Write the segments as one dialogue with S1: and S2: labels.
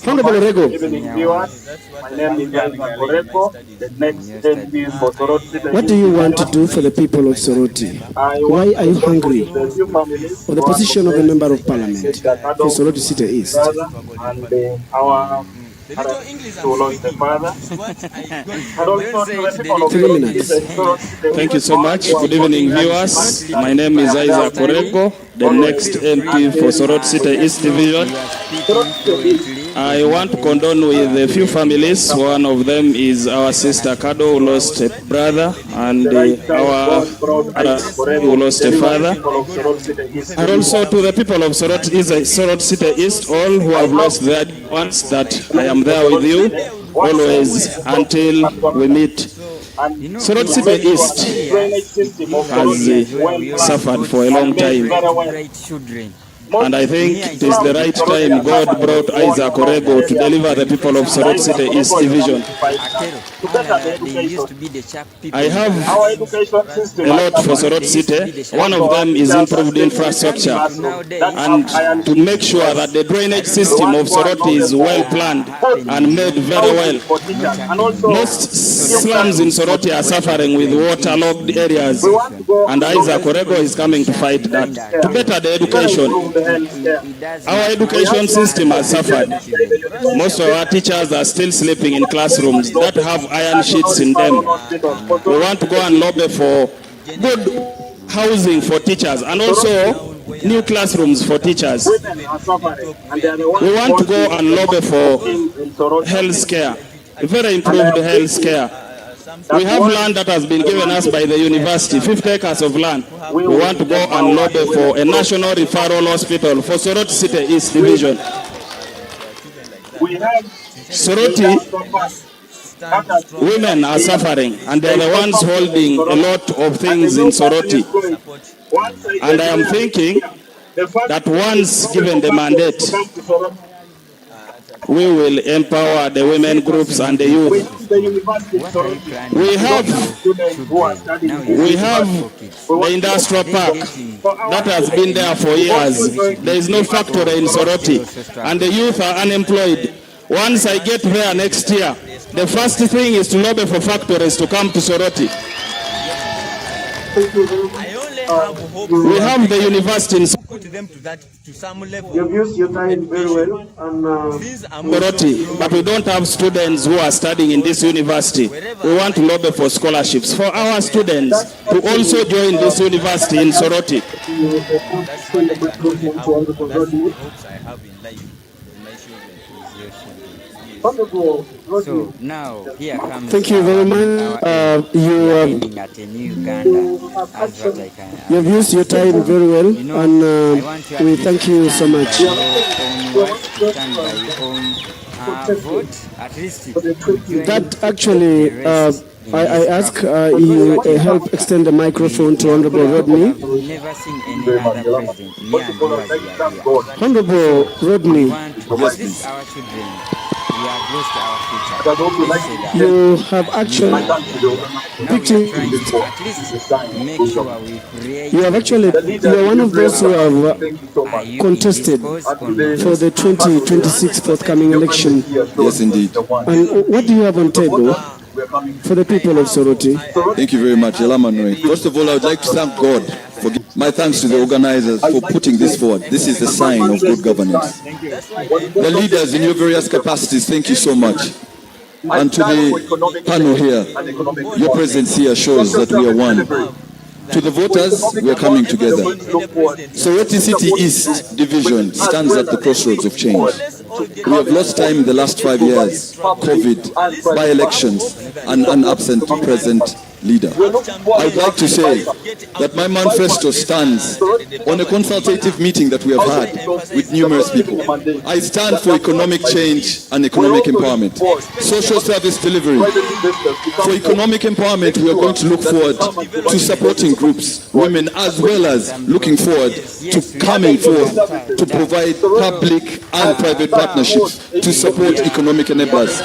S1: Honorable Orego.
S2: Evening viewers, my name is Orego, the next MP for Soroti.
S1: What do you want to do for the people of Soroti? Why are you hungry for the position of a member of parliament for Soroti City East?
S2: And our to launch the father. And also to the people of
S1: 3 minutes.
S3: Thank you so much. Good evening, viewers. My name is Isaac Orego, the next MP for Soroti City East Division. I want to condone with a few families. One of them is our sister Kado, who lost a brother, and our brother who lost a father. And also to the people of Soroti City East, all who have lost their ones, that I am there with you always until we meet. Soroti City East has suffered for a long time. And I think it is the right time God brought Isaac Orego to deliver the people of Soroti City East Division. I have a lot for Soroti City. One of them is improved infrastructure, and to make sure that the drainage system of Soroti is well planned and made very well. Most slums in Soroti are suffering with waterlogged areas, and Isaac Orego is coming to fight that. To better the education, our education system has suffered. Most of our teachers are still sleeping in classrooms that have iron sheets in them. We want to go and lobby for good housing for teachers and also new classrooms for teachers. We want to go and lobby for health care, very improved health care. We have land that has been given us by the university, 50 acres of land. We want to go and lobby for a national referral hospital for Soroti City East Division. Soroti, women are suffering, and they are the ones holding a lot of things in Soroti. And I am thinking that once given the mandate, we will empower the women groups and the youth. We have the industrial park that has been there for years. There is no factory in Soroti, and the youth are unemployed. Once I get there next year, the first thing is to lobby for factories to come to Soroti. We have the university in
S2: You've used your time very well, and
S3: Soroti, but we don't have students who are studying in this university. We want to lobby for scholarships for our students to also join this university in Soroti.
S4: So now here comes.
S1: Thank you very much. You have used your time very well, and we thank you so much. That actually, I ask you help extend the microphone to Honorable Rodney.
S4: Never seen any other president.
S1: Honorable Rodney,
S4: Our children. We have lost our future.
S1: you have actually you are one of those who have contested for the 2026 forthcoming election.
S5: Yes, indeed.
S1: And what do you have on table for the people of Soroti?
S5: Thank you very much, Elamanwe. First of all, I would like to thank God for my thanks to the organizers for putting this forward. This is the sign of good governance. The leaders in your various capacities, thank you so much. And to the panel here, your presence here shows that we are one. To the voters, we are coming together. Soroti City East Division stands at the crossroads of change. We have lost time in the last 5 years, COVID, by-elections, and an absent present leader. I would like to say that my manifesto stands on a consultative meeting that we have had with numerous people. I stand for economic change and economic empowerment, social service delivery. For economic empowerment, we are going to look forward to supporting groups, women, as well as looking forward to coming forth to provide public and private partnerships to support economic enablers.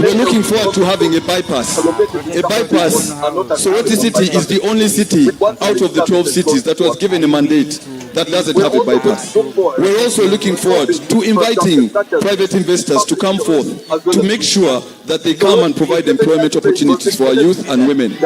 S5: We are looking forward to having a bypass. A bypass. Soroti City is the only city out of the 12 cities that was given a mandate that doesn't have a bypass. We're also looking forward to inviting private investors to come forth to make sure that they come and provide employment opportunities for our youth and women.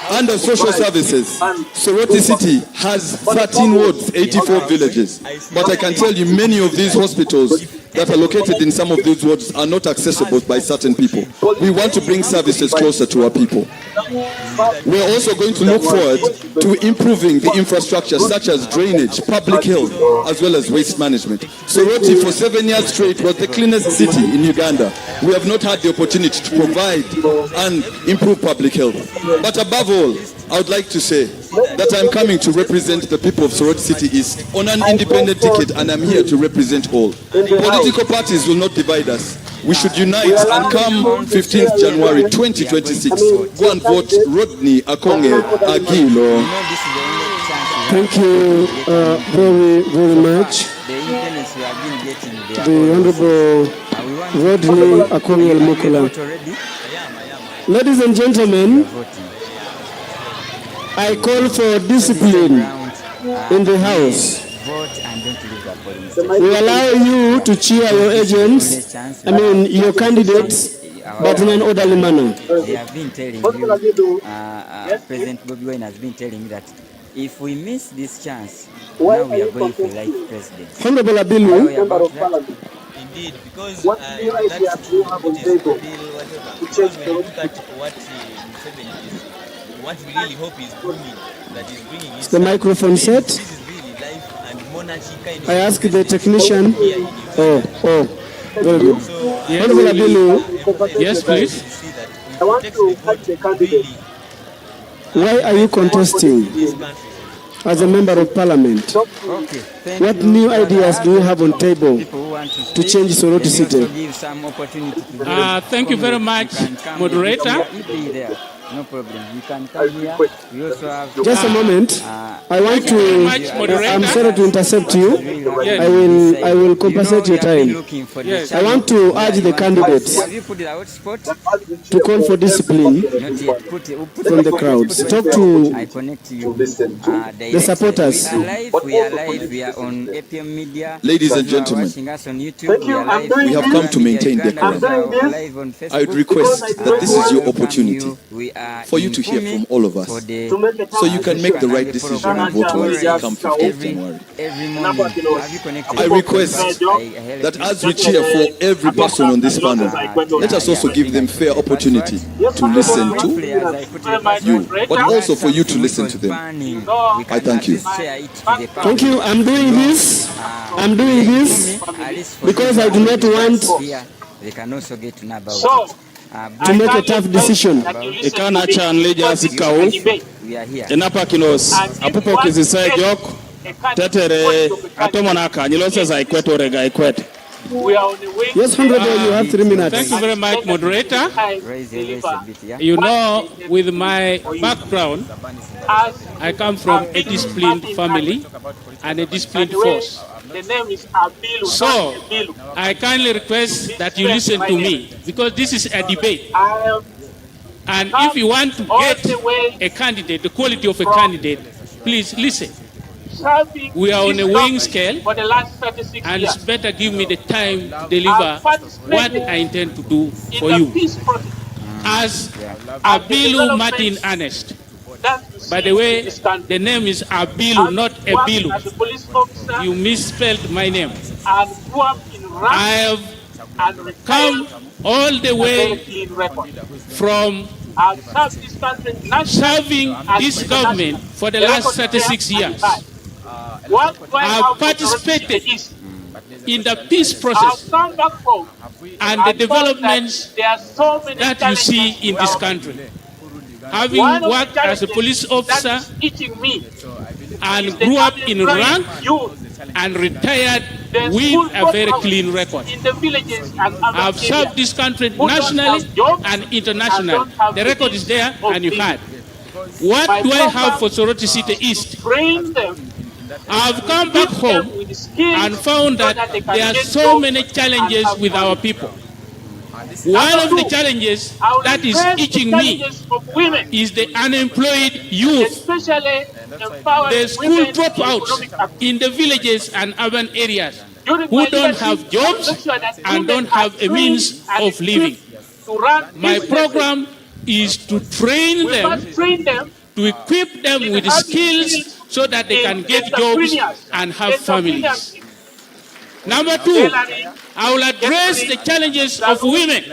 S5: Under social services, Soroti City has 13 wards, 84 villages. But I can tell you many of these hospitals that are located in some of these wards are not accessible by certain people. We want to bring services closer to our people. We're also going to look forward to improving the infrastructure such as drainage, public health, as well as waste management. Soroti for 7 years straight was the cleanest city in Uganda. We have not had the opportunity to provide and improve public health. But above all, I would like to say that I'm coming to represent the people of Soroti City East on an independent ticket, and I'm here to represent all. Political parties will not divide us. We should unite and come 15th January 2026, go and vote Rodney Akonge Agilo.
S1: Thank you very, very much. The Honorable Rodney Akonge Mukula. Ladies and gentlemen, I call for discipline in the House. We allow you to cheer your agents, your candidates, but in an orderly manner.
S4: They have been telling you, President Bobi Wine has been telling me that if we miss this chance, now we are going for life president.
S1: Honorable Abilu.
S6: Indeed, because that's true, it is a bill, whatever. Because when you look at what Museveni is, what we really hope is booming, that is bringing
S1: is the microphone set?
S6: This is really life and monarchy kind of.
S1: I ask the technician. Very good.
S6: So,
S1: Honorable Abilu.
S3: Yes, please.
S2: I want to ask the candidate.
S1: Why are you contesting as a member of parliament? What new ideas do you have on table to change Soroti City?
S3: Thank you very much, moderator.
S4: No problem. You can come here. We also have
S1: just a moment. I want to. I'm sorry to intercept you.
S3: Yes.
S1: I will compensate your time.
S3: Yes.
S1: I want to urge the candidates to call for discipline from the crowds. Talk to the supporters.
S4: We are live. We are on APM Media.
S5: Ladies and gentlemen, we have come to maintain decorum. I would request that this is your opportunity for you to hear from all of us, so you can make the right decision and vote wisely come 15th January. I request that as we cheer for every person on this panel, let us also give them fair opportunity to listen to you, but also for you to listen to them. I thank you.
S1: Thank you. I'm doing this because I do not want
S4: they can also get to know about it.
S1: To make a tough decision.
S3: Ikana chan leja sikau.
S4: We are here.
S3: Enapa kinos. Apupo kizisa jok. Tetere atomonaka. Nilose za ikweto rega ikwete.
S1: Yes, Honorable, you have 3 minutes.
S3: Thank you very much, moderator. You know, with my background, I come from a disciplined family and a disciplined force. So, I kindly request that you listen to me, because this is a debate. And if you want to get a candidate, the quality of a candidate, please listen. We are on a weighing scale, and it's better give me the time to deliver what I intend to do for you. As Abilu Martin Ernest. By the way, the name is Abilu, not Ebilu. You misspelled my name. I have come all the way from serving this government for the last 36 years. I have participated in the peace process and the developments that you see in this country. Having worked as a police officer and grew up in rank and retired with a very clean record. I have served this country nationally and internationally. The record is there and you had. What do I have for Soroti City East? I have come back home and found that there are so many challenges with our people. One of the challenges that is itching me is the unemployed youth
S7: the school dropouts in the villages and urban areas who don't have jobs and don't have a means of living. My program is to train them, to equip them with skills so that they can get jobs and have families. Number two, I will address the challenges of women,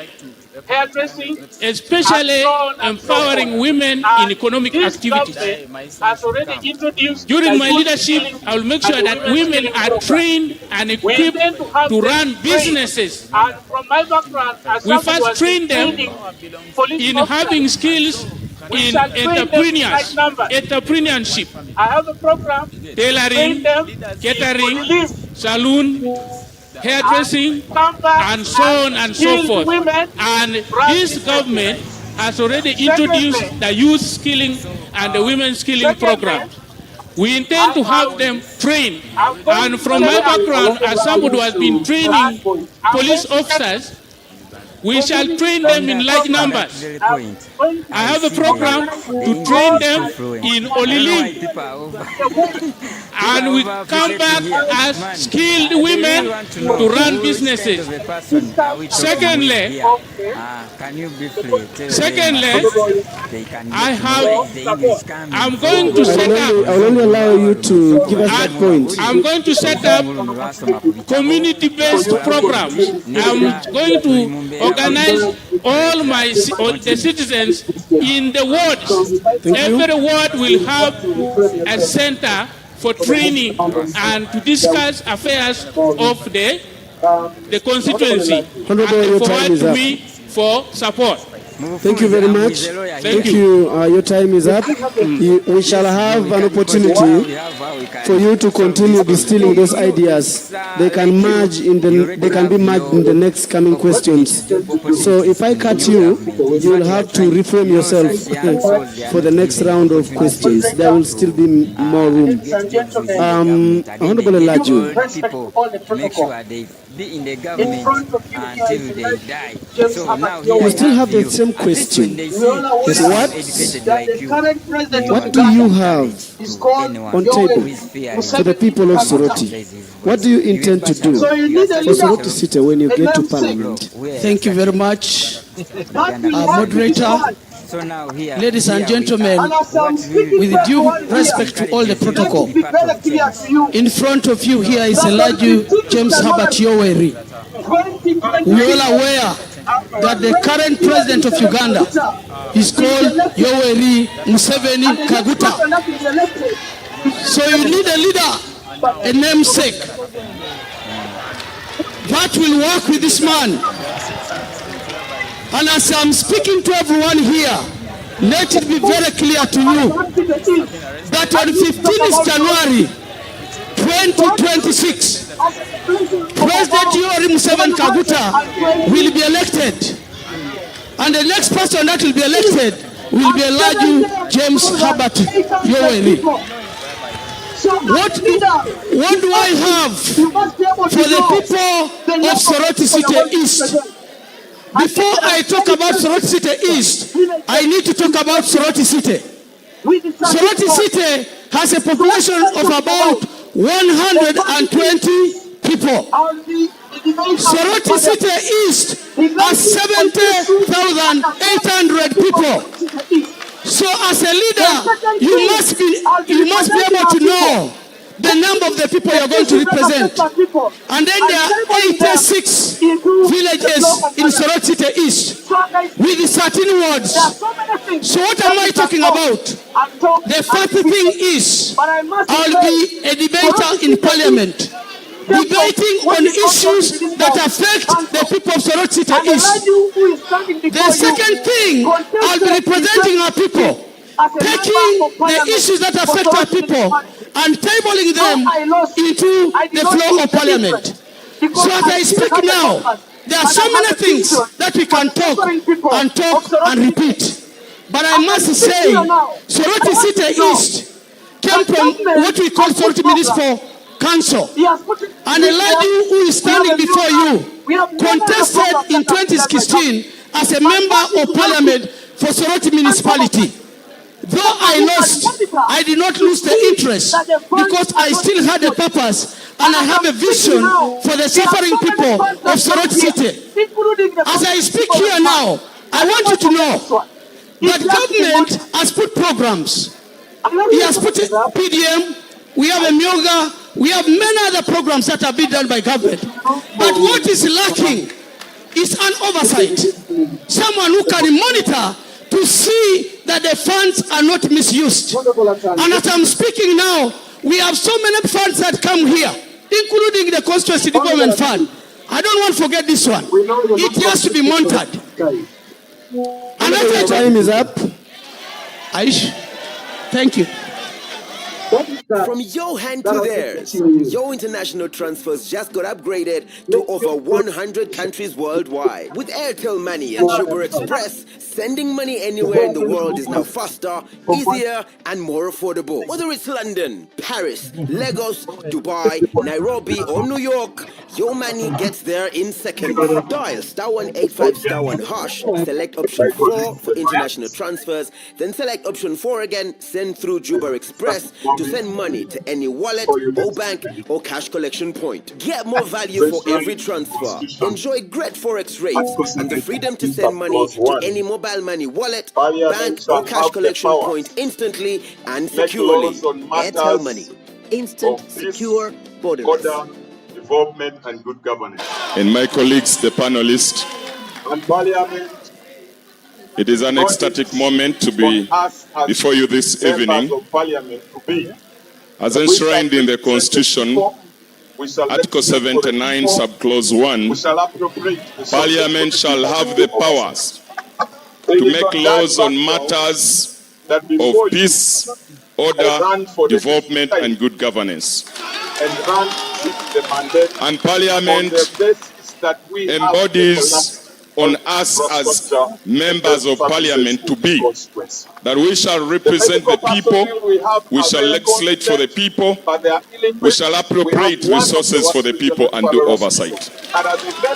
S7: especially empowering women in economic activities. During my leadership, I will make sure that women are trained and equipped to run businesses. We first train them in having skills in entrepreneurship, tailoring, catering, saloon, hairdressing, and so on and so forth. And this government has already introduced the youth skilling and the women skilling programs. We intend to have them trained. And from my background, as somebody who has been training police officers, we shall train them in large numbers. I have a program to train them in Olili. And we come back as skilled women to run businesses. Secondly, I'm going to set up.
S1: I will only allow you to give us that point.
S7: I'm going to set up community-based programs. I'm going to organize all the citizens in the wards. Every ward will have a center for training and to discuss affairs of the constituency and forward to me for support.
S1: Thank you very much. Thank you. Your time is up. We shall have an opportunity for you to continue distilling those ideas. They can merge they can be merged in the next coming questions. So if I cut you, you will have to reframe yourself for the next round of questions. There will still be more room. Honorable Elaju.
S4: Make sure they be in the government until they die. So now
S1: you still have the same question. What do you have on table for the people of Soroti? What do you intend to do for Soroti City when you get to Parliament?
S8: Thank you very much, moderator. Ladies and gentlemen, with due respect to all the protocol, in front of you here is Elijah James Herbert Yoweri. We are all aware that the current president of Uganda is called Yoweri Museveni Kaguta. So you need a leader, a namesake, that will work with this man. And as I'm speaking to everyone here, let it be very clear to you that on 15th January 2026, President Yoweri Museveni Kaguta will be elected. And the next person that will be elected will be Elijah James Herbert Yoweri. What do I have for the people of Soroti City East? Before I talk about Soroti City East, I need to talk about Soroti City. Soroti City has a population of about 120 people. Soroti City East has 70,800 people. So as a leader, you must be able to know the number of the people you're going to represent. And then there are 86 villages in Soroti City East with 13 wards. So what am I talking about? The first thing is I'll be a debater in Parliament, debating on issues that affect the people of Soroti City East. The second thing, I'll be representing our people, taking the issues that affect our people and tabling them into the floor of Parliament. So as I speak now, there are so many things that we can talk and repeat. But I must say, Soroti City East came from what we call Soroti Municipal Council. And Elijah, who is standing before you, contested in 2016 as a member of Parliament for Soroti Municipality. Though I lost, I did not lose the interest because I still had a purpose and I have a vision for the suffering people of Soroti City. As I speak here now, I want you to know that government has put programs. He has put PDM, we have a Myoga, we have many other programs that are being done by government. But what is lacking is an oversight. Someone who can monitor to see that the funds are not misused. And as I'm speaking now, we have so many funds that come here, including the constituency development fund. I don't want to forget this one. It has to be monitored.
S1: Another time is up.
S8: Aish, thank you.
S9: From your hand to theirs, your international transfers just got upgraded to over 100 countries worldwide. With Airtel Money and Sugar Express, sending money anywhere in the world is now faster, easier, and more affordable. Whether it's London, Paris, Lagos, Dubai, Nairobi, or New York, your money gets there in seconds. Dial *185*1#, select option 4 for international transfers, then select option 4 again, send through Juba Express to send money to any wallet or bank or cash collection point. Get more value for every transfer. Enjoy great forex rates and the freedom to send money to any mobile money wallet, bank or cash collection point instantly and securely. Airtel Money. Instant, secure, borderless.
S2: Development and good governance.
S3: And my colleagues, the panelists,
S2: And Parliament,
S3: it is an ecstatic moment to be before you this evening. As enshrined in the Constitution, Article 79, Subclause 1, Parliament shall have the powers to make laws on matters of peace, order, development, and good governance. And Parliament embodies on us as members of Parliament to be that we shall represent the people, we shall legislate for the people, we shall appropriate resources for the people and do oversight.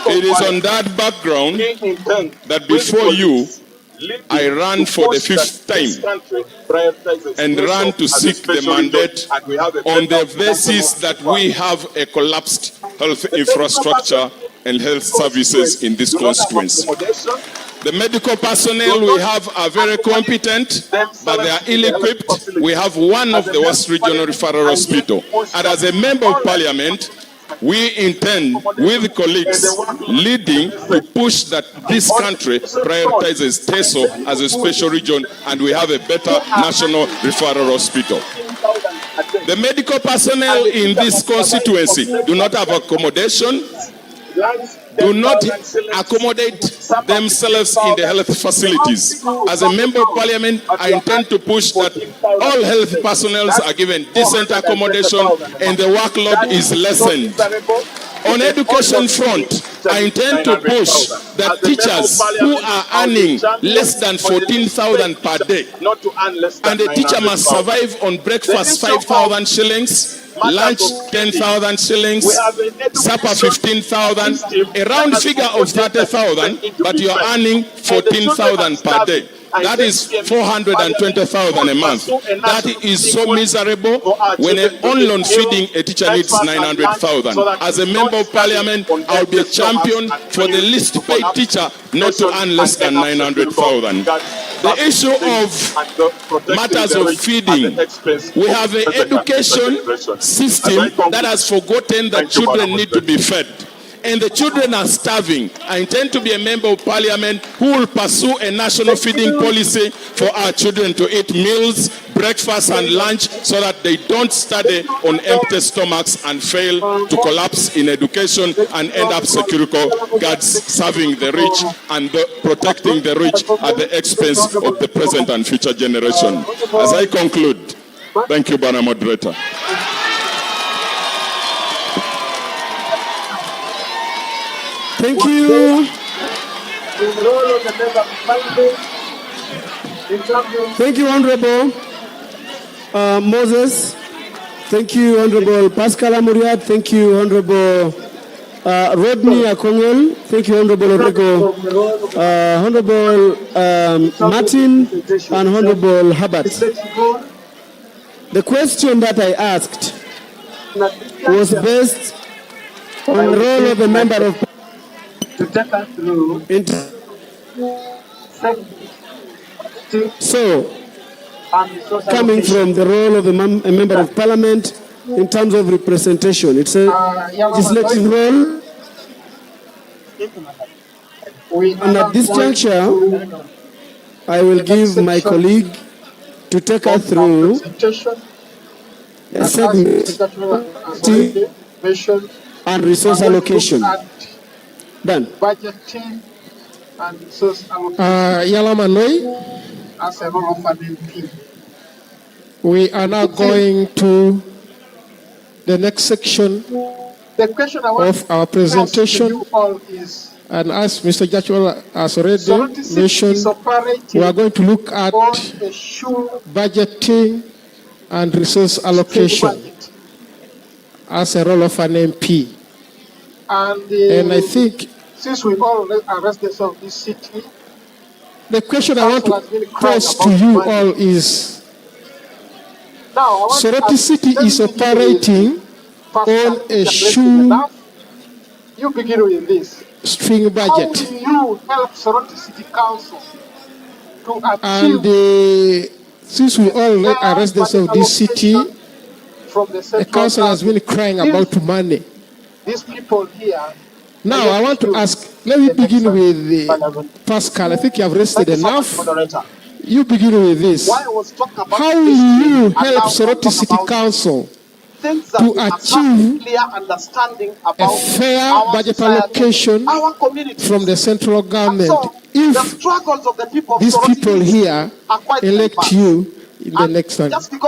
S3: It is on that background that before you I ran for the 5th time and ran to seek the mandate on the basis that we have a collapsed health infrastructure and health services in this constituency. The medical personnel we have are very competent, but they are ill-equipped. We have one of the worst regional referral hospitals. And as a member of Parliament, we intend, with colleagues leading, to push that this country prioritizes TESO as a special region and we have a better national referral hospital. The medical personnel in this constituency do not have accommodation, do not accommodate themselves in the health facilities. As a member of Parliament, I intend to push that all health personnel are given decent accommodation and the workload is lessened. On education front, I intend to push that teachers who are earning less than 14,000 per day, and the teacher must survive on breakfast 5,000 shillings, lunch 10,000 shillings, supper 15,000, a round figure of 30,000, but you're earning 14,000 per day. That is 420,000 a month. That is so miserable when only on feeding a teacher needs 900,000. As a member of Parliament, I'll be a champion for the least paid teacher not to earn less than 900,000. The issue of matters of feeding, we have an education system that has forgotten that children need to be fed. And the children are starving. I intend to be a member of Parliament who will pursue a national feeding policy for our children to eat meals, breakfast and lunch so that they don't study on empty stomachs and fail to collapse in education and end up security guards serving the rich and protecting the rich at the expense of the present and future generation. As I conclude, thank you, Bana Moderator.
S1: Thank you. Thank you, Honorable Moses. Thank you, Honorable Pascal Amuriat. Thank you, Honorable Rodney Akongol, thank you, Honorable Orego, Honorable Martin, and Honorable Herbert. The question that I asked was based on the role of a member of so coming from the role of a member of parliament in terms of representation. It's a legislative role. And at this juncture, I will give my colleague to take us through a segment and resource allocation. Done.
S10: Budgeting and resource allocation. As a role of an MP. We are now going to the next section of our presentation. And as Mr. Jachwala has already mentioned, we are going to look at budgeting and resource allocation as a role of an MP. And I think, since we've all arrested of this city, the question I want to pose to you all is, Soroti City is operating on a shoestring budget. How do you help Soroti City Council to achieve? And since we all are residents of this city, the council has been crying about money. These people here. Now I want to ask, let me begin with Pascal. I think you have rested enough. You begin with this. How will you help Soroti City Council to achieve a fair budget allocation from the central government if these people here elect you in the next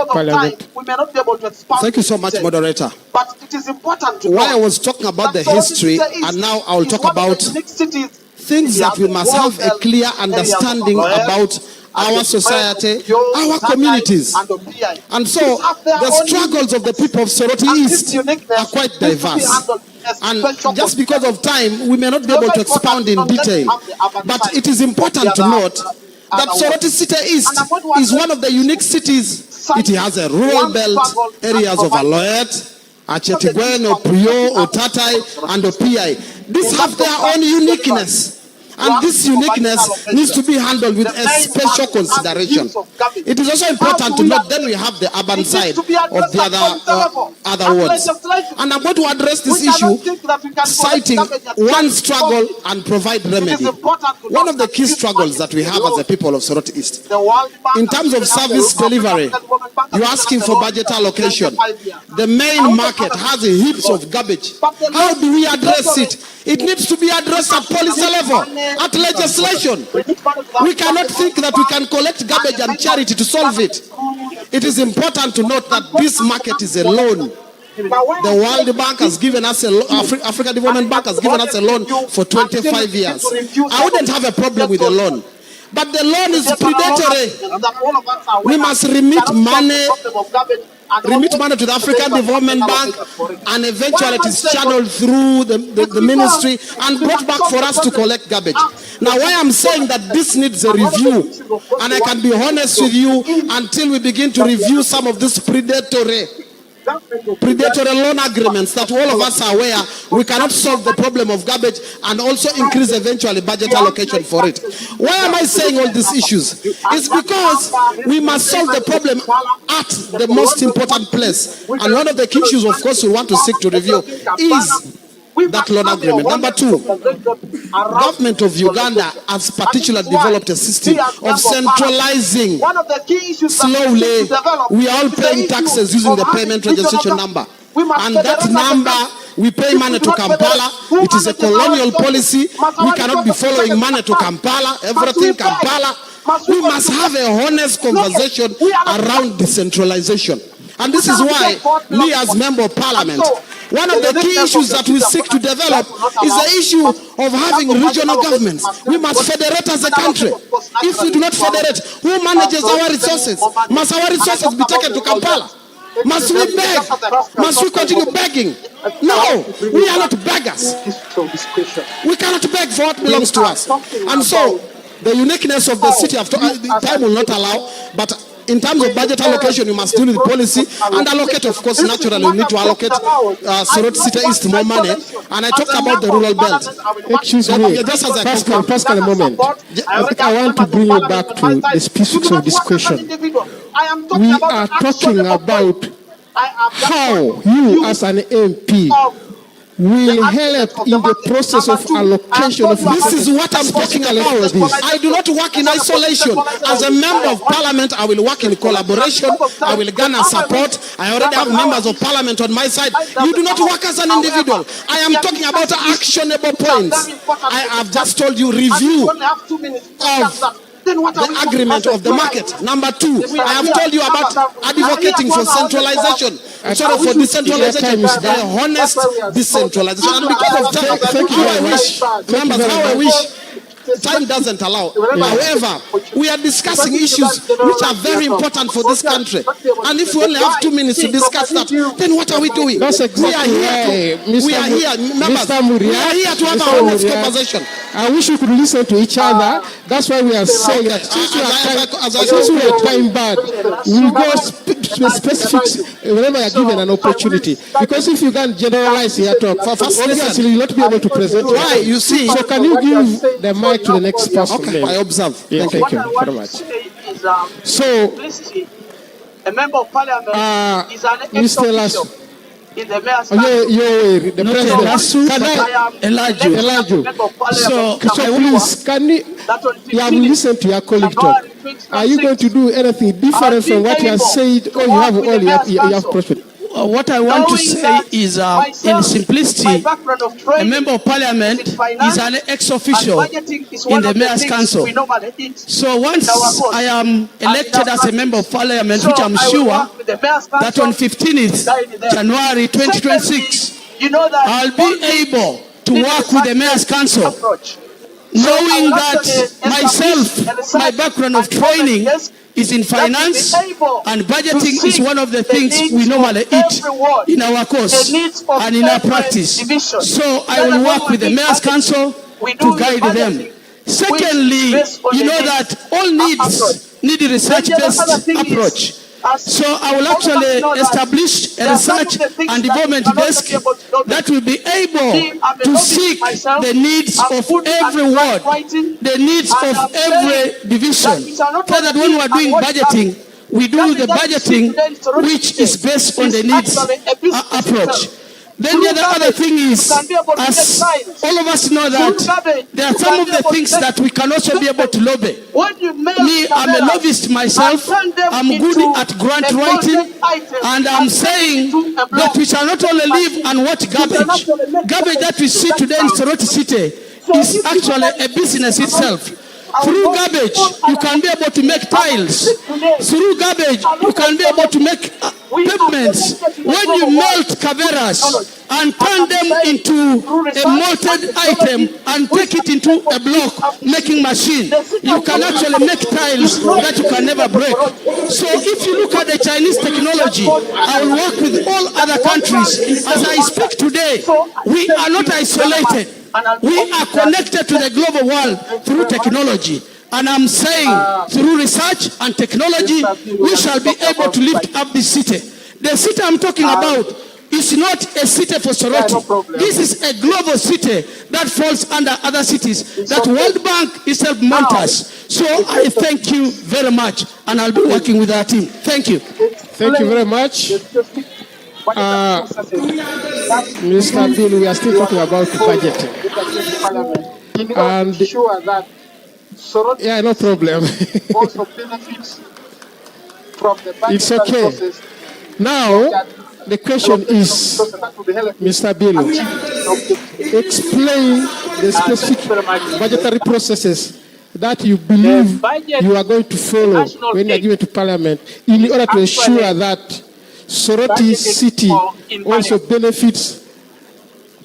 S10: parliament?
S11: Thank you so much, moderator.
S10: But it is important to
S11: While I was talking about the history, and now I will talk about things that we must have a clear understanding about our society, our communities. And so the struggles of the people of Soroti East are quite diverse. And just because of time, we may not be able to expound in detail. But it is important to note that Soroti City East is one of the unique cities. It has a rural belt, areas of Aloet, Achetigwen, Oprio, Otatai, and Opiai. These have their own uniqueness. And this uniqueness needs to be handled with a special consideration. It is also important to note then we have the urban side of the other wards. And I'm going to address this issue citing one struggle and provide remedy. One of the key struggles that we have as a people of Soroti East, in terms of service delivery, you're asking for budget allocation. The main market has heaps of garbage. How do we address it? It needs to be addressed at policy level, at legislation. We cannot think that we can collect garbage and charity to solve it. It is important to note that this market is a loan. The World Bank has given us African Development Bank has given us a loan for 25 years. I wouldn't have a problem with a loan. But the loan is predatory. We must remit money to the African Development Bank, and eventually it is channeled through the ministry and brought back for us to collect garbage. Now, why I'm saying that this needs a review, and I can be honest with you, until we begin to review some of these predatory loan agreements that all of us are aware, we cannot solve the problem of garbage and also increase eventually budget allocation for it. Why am I saying all these issues? It's because we must solve the problem at the most important place. And one of the key issues, of course, we want to seek to review is that loan agreement. Number two, government of Uganda has particularly developed a system of centralizing. Slowly, we are all paying taxes using the payment registration number. And that number, we pay money to Kampala. It is a colonial policy. We cannot be following money to Kampala, everything Kampala. We must have a honest conversation around decentralization. And this is why me as member of parliament, one of the key issues that we seek to develop is the issue of having regional governments. We must federate as a country. If we do not federate, who manages our resources? Must our resources be taken to Kampala? Must we beg? Must we continue begging? No, we are not beggars. We cannot beg for what belongs to us. And so, the uniqueness of the city, time will not allow, but in terms of budget allocation, you must deal with policy and allocate, of course, naturally, you need to allocate Soroti City East more money. And I talked about the rural belt.
S10: Excuse me, Pascal, a moment. I want to bring you back to the specifics of this question. We are talking about how you, as an MP, will help in the process of allocation of
S11: this is what I'm talking about. I do not work in isolation. As a member of parliament, I will work in collaboration. I will garner support. I already have members of parliament on my side. You do not work as an individual. I am talking about actionable points. I have just told you review of the agreement of the market. Number two, I have told you about advocating for centralization. Sorry, for decentralization, the honest decentralization. And because of time, how I wish, time doesn't allow. However, we are discussing issues which are very important for this country. And if we only have 2 minutes to discuss that, then what are we doing?
S10: That's exactly
S11: we are here to have a honest conversation.
S10: I wish we could listen to each other. That's why we are saying that since we are time bad, we'll go specifics whenever you are given an opportunity. Because if you can generalize here, talk, obviously you'll not be able to present.
S11: Why? You see.
S10: So can you give the mic to the next person?
S11: Okay, I observe.
S10: Yeah, thank you very much. So,
S12: a member of parliament is an
S10: Mr. Lasso.
S12: in the mayor's
S10: the president. Can I enlarge you? So please, can you have listened to your colleague talk? Are you going to do anything different from what you have said, or you have prospered?
S8: What I want to say is, in simplicity, a member of parliament is an ex-official in the mayor's council. So once I am elected as a member of parliament, which I'm sure that on 15th January 2026, I'll be able to work with the mayor's council, knowing that myself, my background of training is in finance, and budgeting is one of the things we normally eat in our course and in our practice. So I will work with the mayor's council to guide them. Secondly, you know that all needs need a research-based approach. So I will actually establish a research and development desk that will be able to seek the needs of every ward, the needs of every division, so that when we are doing budgeting, we do the budgeting which is based on the needs approach. Then the other thing is, as all of us know that there are some of the things that we can also be able to lobby. Me, I'm a lobbyist myself. I'm good at grant writing, and I'm saying that we shall not only live and watch garbage. Garbage that we see today in Soroti City is actually a business itself. Through garbage, you can be able to make tiles. Through garbage, you can be able to make pavements. When you melt caveras and turn them into a molted item and take it into a block making machine, you can actually make tiles that you can never break. So if you look at the Chinese technology, I will work with all other countries. As I speak today, we are not isolated. We are connected to the global world through technology. And I'm saying, through research and technology, we shall be able to lift up this city. The city I'm talking about is not a city for Soroti. This is a global city that falls under other cities that World Bank itself monitors. So I thank you very much, and I'll be working with our team. Thank you.
S10: Thank you very much. Mr. Bill, we are still talking about budgeting. And yeah, no problem.
S12: also benefits from the budget.
S10: It's okay. Now, the question is, Mr. Bill, explain the specific budgetary processes that you believe you are going to follow when you are given to Parliament in order to ensure that Soroti City also benefits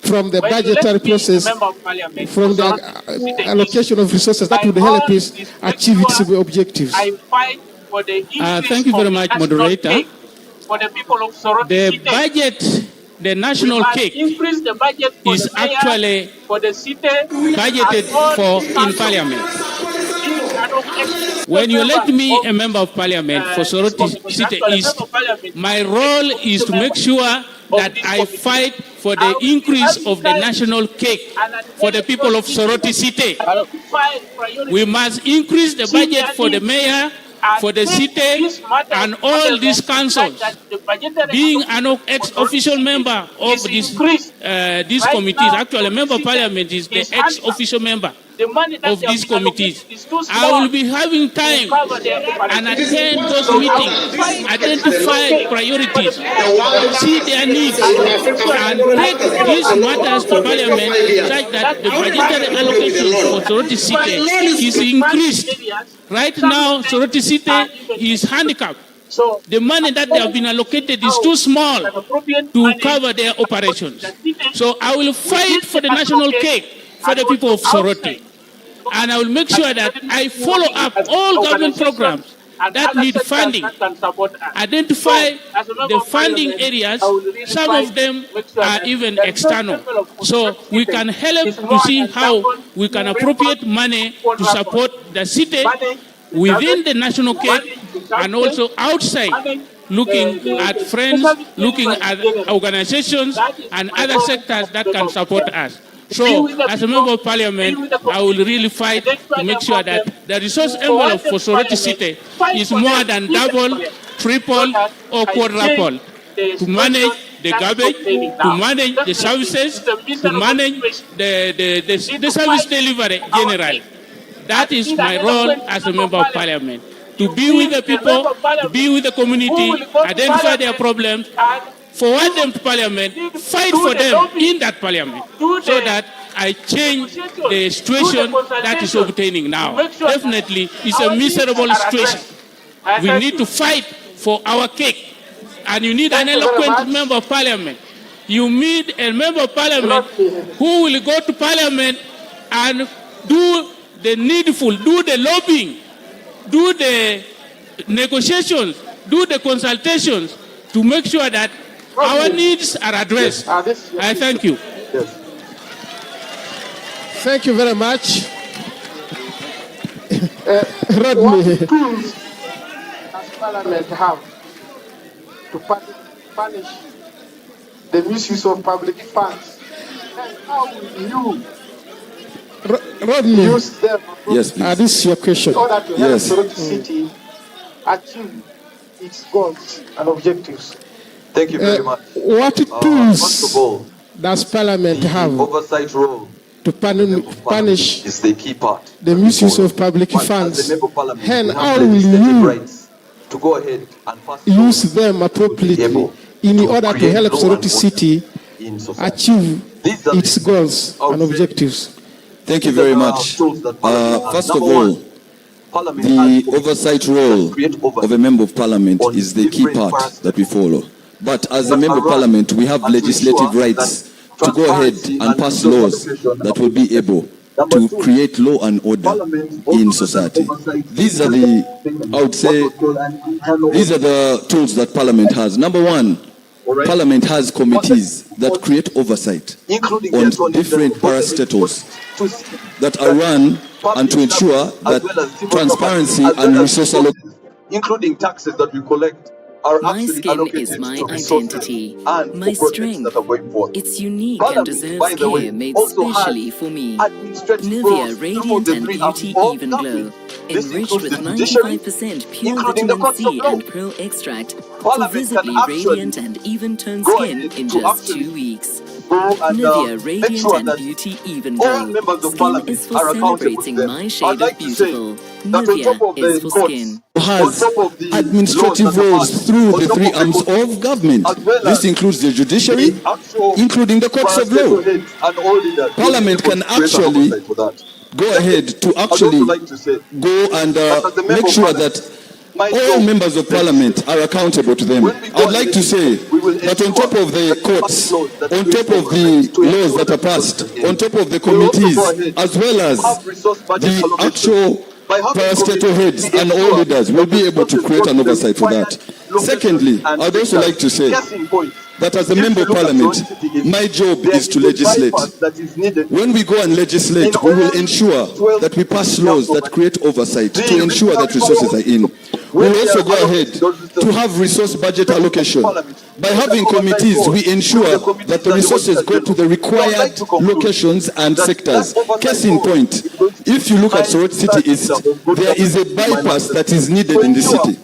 S10: from the budgetary process, from the allocation of resources that would help us achieve its objectives.
S7: Thank you very much, moderator.
S12: for the people of Soroti
S7: The
S12: city.
S7: budget, the national cake,
S12: Increase the budget for
S7: is
S12: the mayor,
S7: actually
S12: for the city,
S7: budgeted for in parliament. When you elect me a member of parliament for Soroti City East, my role is to make sure that I fight for the increase of the national cake for the people of Soroti City. We must increase the budget for the mayor, for the city, and all these councils. Being an ex-official member of these committees, actually a member of parliament is the ex-official member of these committees. I will be having time and attend those meetings, identify priorities, see their needs, and take these matters to parliament such that the budgetary allocation for Soroti City is increased. Right now, Soroti City is handicapped. The money that they have been allocated is too small to cover their operations. So I will fight for the national cake for the people of Soroti. And I will make sure that I follow up all government programs that need funding, identify the funding areas. Some of them are even external. So we can help to see how we can appropriate money to support the city within the national cake and also outside, looking at friends, looking at organizations and other sectors that can support us. So, as a member of parliament, I will really fight to make sure that the resource envelope for Soroti City is more than double, triple, or quadruple to manage the garbage, to manage the services, to manage the service delivery generally. That is my role as a member of parliament. To be with the people, to be with the community, identify their problems, forward them to parliament, fight for them in that parliament, so that I change the situation that is obtaining now. Definitely, it's a miserable situation. We need to fight for our cake. And you need an eloquent member of parliament. You need a member of parliament who will go to parliament and do the needful, do the lobbying, do the negotiations, do the consultations to make sure that our needs are addressed. I thank you.
S10: Thank you very much.
S12: What tools does Parliament have to punish the misuse of public funds? And how will you
S10: Rodney,
S12: use them?
S5: Yes, please.
S10: this is your question.
S12: In order to help
S5: Yes.
S12: Soroti City achieve its goals and objectives?
S5: Thank you very much.
S10: What
S5: First of
S10: tools
S5: all,
S10: does Parliament have
S5: oversight role
S10: to punish
S5: is the key part.
S10: the misuse of public
S5: But as
S10: funds?
S5: a member of parliament,
S10: And
S5: we have
S10: how will
S5: legislative
S10: you
S5: rights to go ahead and pass
S10: use
S5: laws
S10: them appropriately
S5: able
S10: in
S5: to
S10: order to
S5: create
S10: help
S5: law
S10: Soroti
S5: and
S10: City
S5: in society.
S10: achieve
S5: These are
S10: its
S5: the
S10: goals
S5: I would
S10: and
S5: say
S10: objectives?
S5: Thank you very much. First of all, the oversight role of a member of parliament is the key part that we follow. But as a member of parliament, we have legislative rights to go ahead and pass laws that will be able to create law and order in society. These are the, I would say, these are the tools that parliament has. Number one, parliament has committees that create oversight on different parastatals that are run and to ensure that transparency and resource allocation,
S13: including taxes that we collect, are
S14: My
S13: actually
S14: skin
S13: allocated
S14: is my
S13: to resources
S14: identity,
S13: and
S14: my
S13: for projects
S14: strength.
S13: that are going forth.
S14: It's unique
S13: Parliament,
S14: and deserves
S13: by the way,
S14: care made
S13: also has
S14: specially for me.
S13: administrative
S14: Nivea
S13: roles.
S14: Radiant
S13: Some of the
S14: and
S13: three are
S14: Beauty
S13: all
S14: Even
S13: nothing.
S14: Glow,
S13: This
S14: enriched
S13: includes
S14: with
S13: the judiciary,
S14: 95% pure
S13: including the
S14: vitamin
S13: courts of
S14: C
S13: law.
S14: and pearl extract for
S13: Parliament
S14: visibly
S13: can actually
S14: radiant and even-toned
S13: go
S14: skin
S13: ahead
S14: in
S13: to
S14: just
S13: actually
S14: 2 weeks.
S13: go and
S14: Nivea
S13: make
S14: Radiant
S13: sure
S14: and
S13: that
S14: Beauty Even
S13: all
S14: Glow.
S13: members of
S14: Skin
S13: parliament
S14: is for
S13: are accountable to
S14: celebrating
S13: them.
S14: my
S13: I'd
S14: shade
S13: like
S14: of
S13: to say
S14: beautiful.
S13: that on top
S14: Nivea
S13: of
S14: is
S13: the
S14: for
S13: courts,
S14: skin.
S5: has
S13: on top of the
S5: administrative
S13: laws
S5: roles
S13: that are
S5: through
S13: passed,
S5: the
S13: on top
S5: three
S13: of the
S5: arms
S13: courts,
S5: of government.
S13: as well
S5: This
S13: as
S5: includes the judiciary,
S13: the actual
S5: including the courts of law.
S13: heads and all leaders.
S5: Parliament can
S13: Create an
S5: actually
S13: oversight for that.
S5: go ahead to
S13: I'd
S5: actually
S13: also like to say
S5: go and
S13: that as a member
S5: make
S13: of
S5: sure
S13: parliament,
S5: that
S13: my
S5: all
S13: job
S5: members of parliament are accountable to them.
S13: When we go
S5: I'd like
S13: ahead,
S5: to say
S13: we will
S5: that on
S13: ensure
S5: top of the
S13: that
S5: courts,
S13: laws that
S5: on
S13: create
S5: top of the
S13: oversight, to
S5: laws
S13: ensure
S5: that are
S13: that
S5: passed,
S13: justice is
S5: on top of the
S13: We'll also
S5: committees,
S13: go ahead
S5: as well as
S13: have resource budget
S5: the
S13: allocation
S5: actual parastatal heads and all leaders will be able to create an oversight for that. Secondly, I'd also like to say that as a member of parliament, my job is to legislate. When we go and legislate, we will ensure that we pass laws that create oversight to ensure that resources are in. We will also go ahead to have resource budget allocation. By having committees, we ensure that the resources go to the required locations and sectors. Case in point, if you look at Soroti City East, there is a bypass that is needed in the city.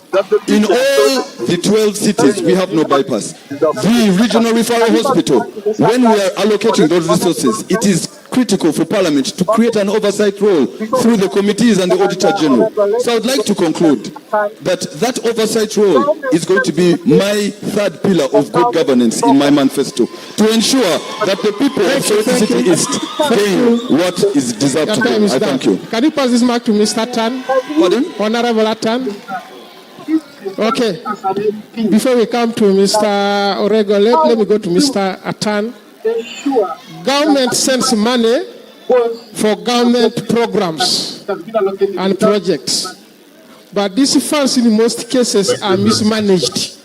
S5: In all the 12 cities, we have no bypass. The regional referral hospital, when we are allocating those resources, it is critical for Parliament to create an oversight role through the committees and the Auditor General. So I would like to conclude that oversight role is going to be my third pillar of good governance in my manifesto, to ensure that the people of Soroti City East gain what is deserved to them. I thank you.
S10: Can you pass this mark to Mr. Atan?
S5: Pardon?
S10: Honorable Atan? Okay. Before we come to Mr. Orego, let me go to Mr. Atan. Government sends money for government programs and projects, but these funds in most cases are mismanaged.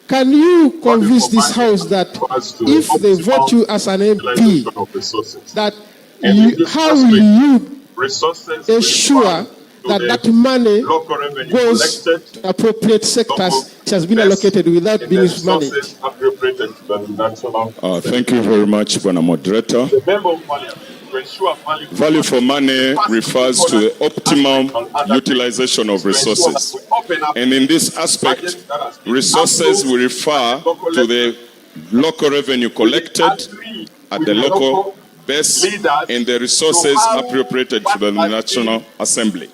S10: Can you convince this House that if they vote you as an MP, that how will you ensure that money goes to appropriate sectors which has been allocated without being mismanaged?
S15: Thank you very much, Bwana Moderator. Value for money refers to the optimum utilization of resources. And in this aspect, resources will refer to the local revenue collected at the local base and the resources appropriated to the National Assembly.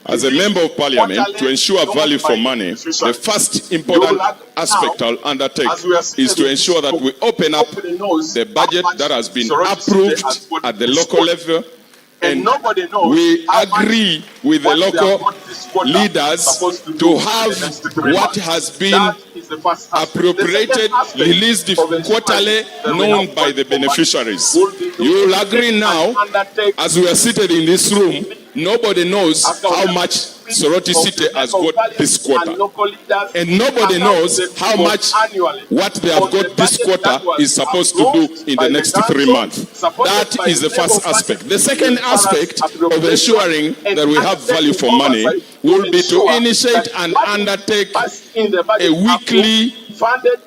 S15: As a member of Parliament, to ensure value for money, the first important aspect I'll undertake is to ensure that we open up the budget that has been approved at the local level, and we agree with the local leaders to have what has been appropriated, released quarterly, known by the beneficiaries. You will agree now, as we are seated in this room, nobody knows how much Soroti City has got this quarter. And nobody knows how much what they have got this quarter is supposed to do in the next 3 months. That is the first aspect. The second aspect of ensuring that we have value for money will be to initiate and undertake a weekly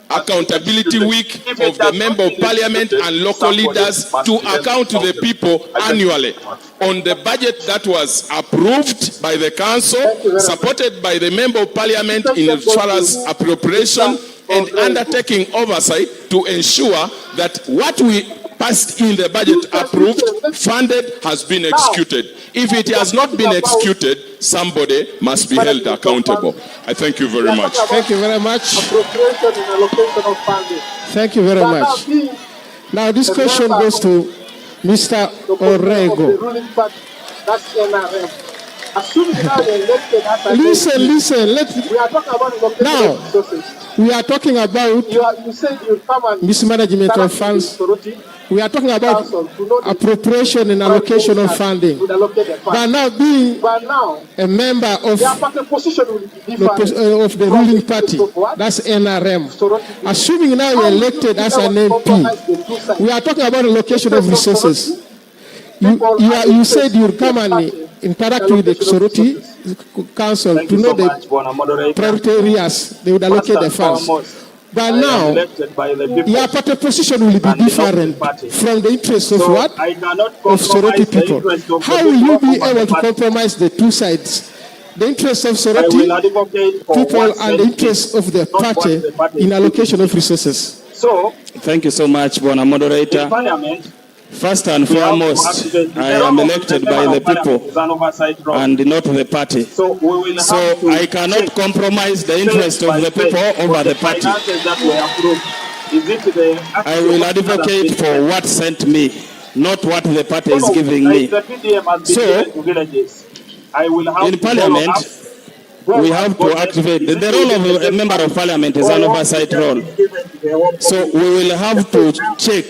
S15: accountability week of the Member of Parliament and local leaders to account to the people annually on the budget that was approved by the Council, supported by the Member of Parliament in as far as appropriation, and undertaking oversight to ensure that what we passed in the budget approved, funded, has been executed. If it has not been executed, somebody must be held accountable. I thank you very much.
S10: Thank you very much. Thank you very much. Now this question goes to Mr. Orego. Listen. We are talking about mismanagement of funds. We are talking about appropriation and allocation of funding. But now, being a member of the ruling party, that's NRM, assuming now you're elected as an MP, we are talking about allocation of resources. You said you'll come and interact with the Soroti Council to know the priority areas they would allocate the funds. But now, your party position will be different from the interests of what? Of Soroti people. How will you be able to compromise the two sides? The interests of Soroti people and the interests of the party in allocation of resources.
S3: Thank you so much, Bwana Moderator. First and foremost, I am elected by the people and not the party. So I cannot compromise the interest of the people over the party. I will advocate for what sent me, not what the party is giving me. So, in Parliament, we have to activate. The role of a member of Parliament is an oversight role. So we will have to check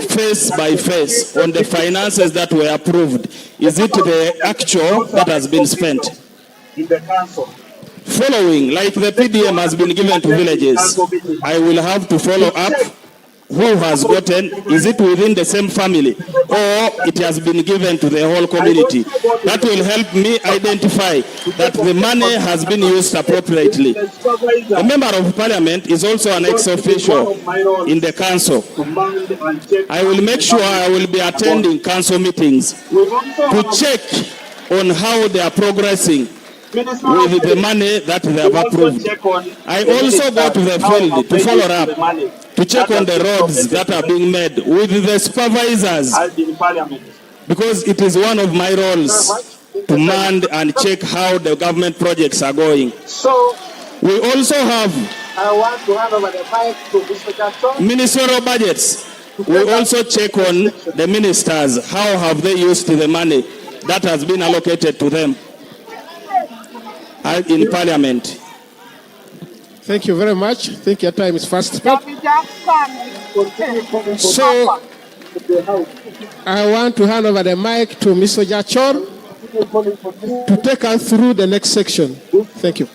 S3: face by face on the finances that were approved. is it the actual that has been spent?
S2: In the council.
S3: Following, like the PDM has been given to villages, I will have to follow up who has gotten, is it within the same family or it has been given to the whole community. That will help me identify that the money has been used appropriately. A member of parliament is also an ex-official in the council. I will make sure I will be attending council meetings to check on how they are progressing with the money that they have approved. I also go to the field to follow up, to check on the roads that are being made with the supervisors, because it is one of my roles to man and check how the government projects are going.
S12: So
S3: we also have
S12: I want to hand over the mic to Mr. Jackson.
S3: Ministerial budgets. We also check on the ministers, how have they used the money that has been allocated to them in parliament.
S10: Thank you very much. I think your time is fast spent. So I want to hand over the mic to Mr. Jachor to take us through the next section. Thank you.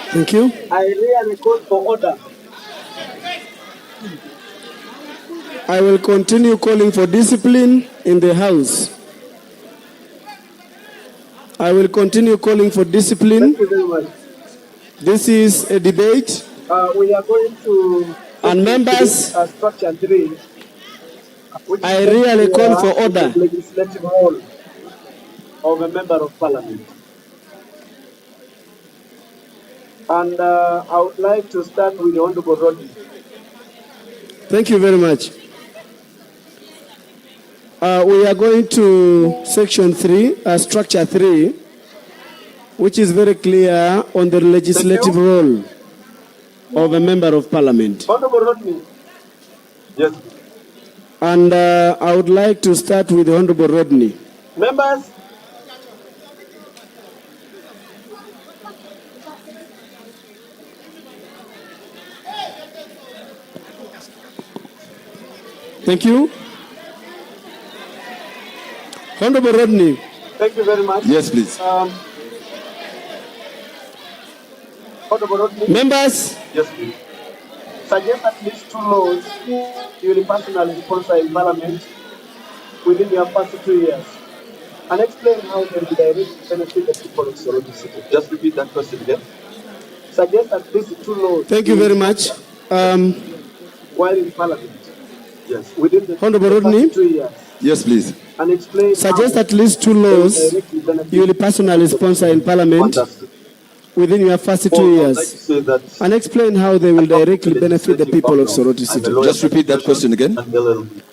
S1: Thank you.
S12: I really call for order.
S1: I will continue calling for discipline in the House. I will continue calling for discipline.
S12: Thank you very much.
S1: This is a debate.
S12: We are going to...
S1: And members,
S12: structure 3.
S1: I really call for order.
S12: Legislative role of a member of parliament. And I would like to start with the Honorable Rodney.
S1: Thank you very much. We are going to section 3, structure 3, which is very clear on the legislative role of a member of parliament.
S12: Honorable Rodney.
S2: Yes.
S1: And I would like to start with the Honorable Rodney.
S12: Members.
S1: Thank you. Honorable Rodney.
S12: Thank you very much.
S5: Yes, please.
S12: Honorable Rodney.
S1: Members.
S2: Yes, please.
S12: Suggest at least 2 laws you will personally sponsor in parliament within your first 2 years. And explain how they will directly benefit the people of Soroti City.
S2: Just repeat that question again.
S12: Suggest at least 2 laws.
S1: Thank you very much.
S12: While in parliament.
S2: Yes.
S12: Within the
S1: Honorable Rodney.
S12: 2 years.
S5: Yes, please.
S12: And explain
S1: suggest at least 2 laws you will personally sponsor in parliament within your first 2 years. And explain how they will directly benefit the people of Soroti City.
S5: Just repeat that question again.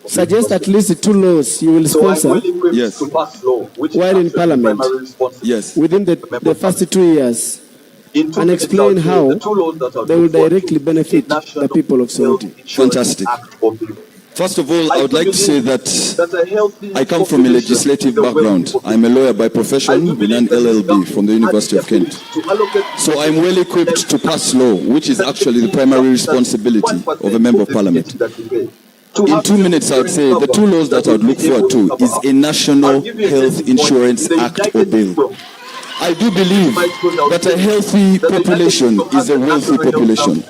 S1: Suggest at least 2 laws you will sponsor
S5: yes.
S1: while in parliament
S5: yes.
S1: within the first 2 years. And explain how they will directly benefit the people of Soroti.
S5: Fantastic. First of all, I would like to say that I come from a legislative background. I'm a lawyer by profession with an LLB from the University of Kent. So I'm well equipped to pass law, which is actually the primary responsibility of a member of parliament. In 2 minutes, I would say the 2 laws that I would look forward to is a National Health Insurance Act or bill. I do believe that a healthy population is a wealthy population.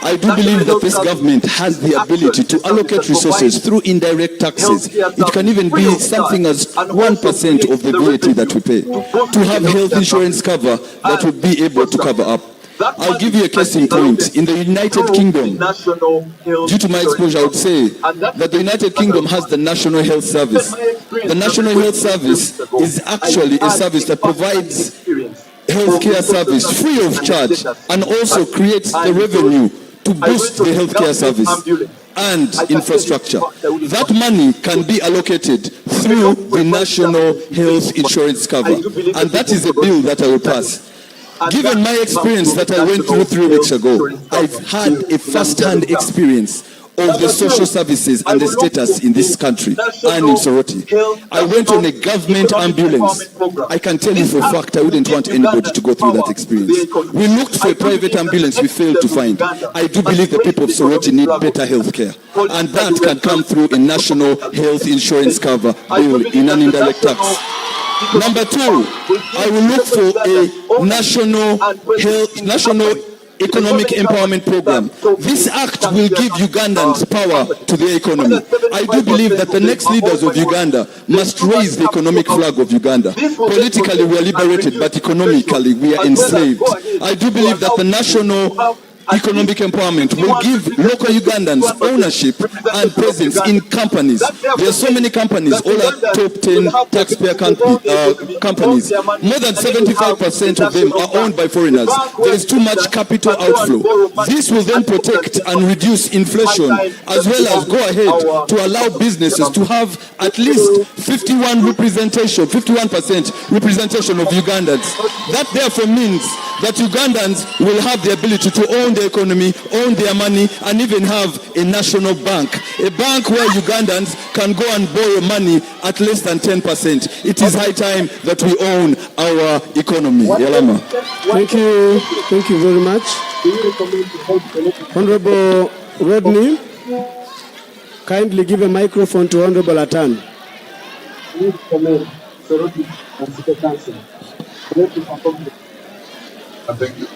S5: I do believe that this government has the ability to allocate resources through indirect taxes. It can even be something as 1% of the VAT that we pay to have health insurance cover that would be able to cover up. I'll give you a case in point. In the United Kingdom, due to my exposure, I would say that the United Kingdom has the National Health Service. The National Health Service is actually a service that provides healthcare service free of charge and also creates the revenue to boost the healthcare service and infrastructure. That money can be allocated through the National Health Insurance cover. And that is a bill that I will pass. Given my experience that I went through 3 weeks ago, I've had a first-hand experience of the social services and the status in this country and in Soroti. I went on a government ambulance. I can tell you for a fact I wouldn't want anybody to go through that experience. We looked for a private ambulance, we failed to find. I do believe the people of Soroti need better health care, and that can come through a national health insurance cover bill in an indirect tax. Number two, I will look for a national economic empowerment program. This act will give Ugandans power to their economy. I do believe that the next leaders of Uganda must raise the economic flag of Uganda. Politically we are liberated, but economically we are enslaved. I do believe that the national economic empowerment will give local Ugandans ownership and presence in companies. There are so many companies, all are top 10 taxpayer companies. More than 75% of them are owned by foreigners. There is too much capital outflow. This will then protect and reduce inflation, as well as go ahead to allow businesses to have at least 51% representation of Ugandans. That therefore means that Ugandans will have the ability to own their economy, own their money, and even have a national bank. A bank where Ugandans can go and borrow money at less than 10%. It is high time that we own our economy. Yalama.
S1: Thank you. Thank you very much. Honorable Rodney, kindly give a microphone to Honorable Atan.
S2: Thank you.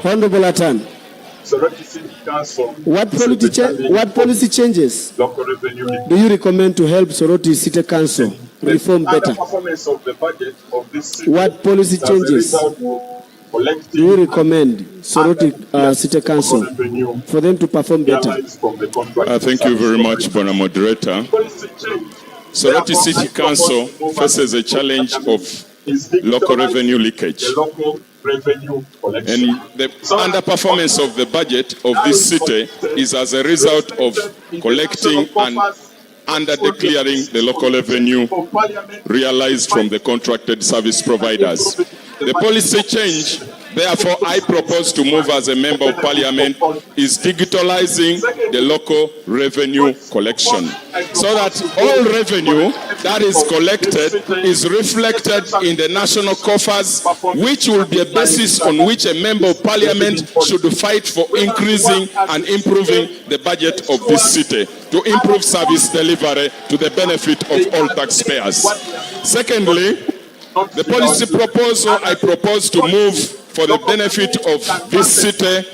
S1: Honorable Atan, what policy changes do you recommend to help Soroti City Council reform better? What policy changes do you recommend Soroti City Council for them to perform better?
S15: Thank you very much, Bona Moderator. Soroti City Council faces a challenge of local revenue leakage. And the underperformance of the budget of this city is as a result of collecting and under-declaring the local revenue realized from the contracted service providers. The policy change, therefore, I propose to move as a member of parliament is digitalizing the local revenue collection, so that all revenue that is collected is reflected in the national coffers, which will be a basis on which a member of parliament should fight for increasing and improving the budget of this city to improve service delivery to the benefit of all taxpayers. Secondly, the policy proposal I propose to move for the benefit of this city,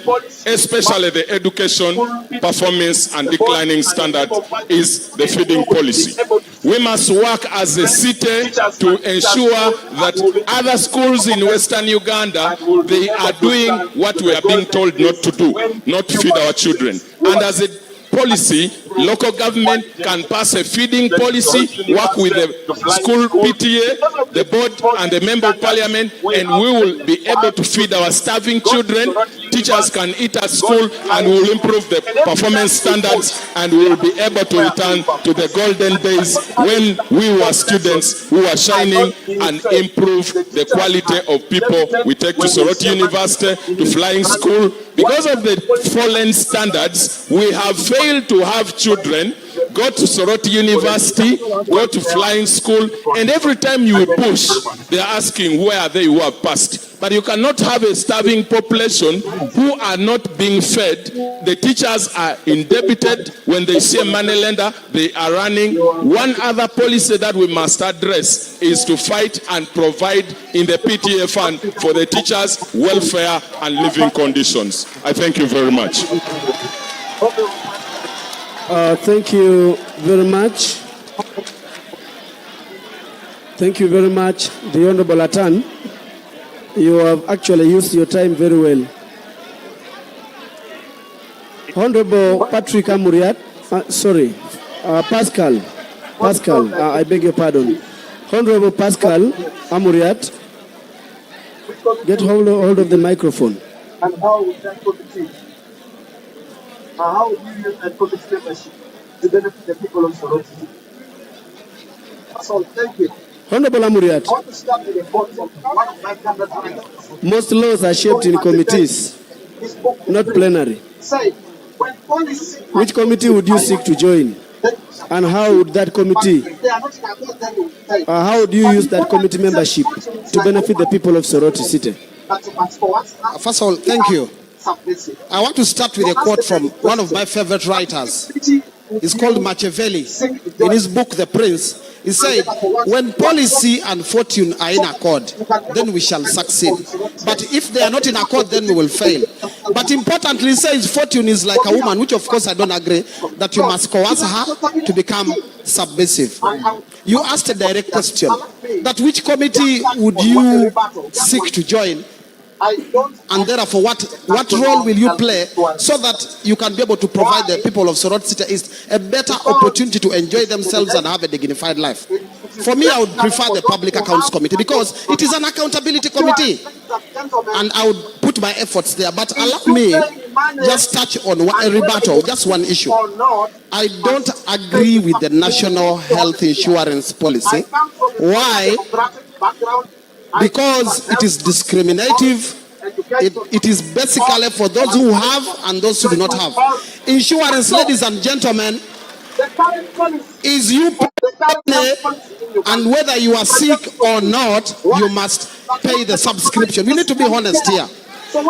S15: especially the education, performance and declining standard, is the feeding policy. We must work as a city to ensure that other schools in Western Uganda, they are doing what we are being told not to do, not to feed our children. And as a policy, local government can pass a feeding policy, work with the school PTA, the board and the member of parliament, and we will be able to feed our starving children. Teachers can eat at school, and we will improve the performance standards, and we will be able to return to the golden days when we were students who were shining and improve the quality of people we take to Soroti University, to flying school. Because of the fallen standards, we have failed to have children go to Soroti University, go to flying school, and every time you push, they are asking where are they who have passed. But you cannot have a starving population who are not being fed. The teachers are indebted. When they see a money lender, they are running. One other policy that we must address is to fight and provide in the PTA fund for the teachers' welfare and living conditions. I thank you very much.
S1: Thank you very much. Thank you very much, the Honorable Atan. You have actually used your time very well. Honorable Patrick Amuriat, Pascal, I beg your pardon. Honorable Pascal Amuriat, get hold of the microphone.
S12: And how would that committee, how would you use that committee membership to benefit the people of Soroti? That's all, thank you.
S1: Honorable Amuriat,
S12: I want to start with a quote from one of my candidates.
S1: most laws are shaped in committees, not plenary.
S12: Say,
S1: which committee would you seek to join? And how would that committee, how would you use that committee membership to benefit the people of Soroti City?
S11: First of all, thank you. I want to start with a quote from one of my favorite writers. It's called Machiavelli. In his book, The Prince, he said, when policy and fortune are in accord, then we shall succeed. But if they are not in accord, then we will fail. But importantly, he says fortune is like a woman, which of course I don't agree, that you must coerce her to become submissive. You asked a direct question, that which committee would you seek to join? And therefore, what role will you play so that you can be able to provide the people of Soroti City East a better opportunity to enjoy themselves and have a dignified life? For me, I would prefer the Public Accounts Committee because it is an accountability committee. And I would put my efforts there. But allow me just touch on a rebuttal, just one issue. I don't agree with the National Health Insurance Policy. Why? Because it is discriminative. It is basically for those who have and those who do not have. Insurance, ladies and gentlemen, is you pay, and whether you are sick or not, you must pay the subscription. We need to be honest here.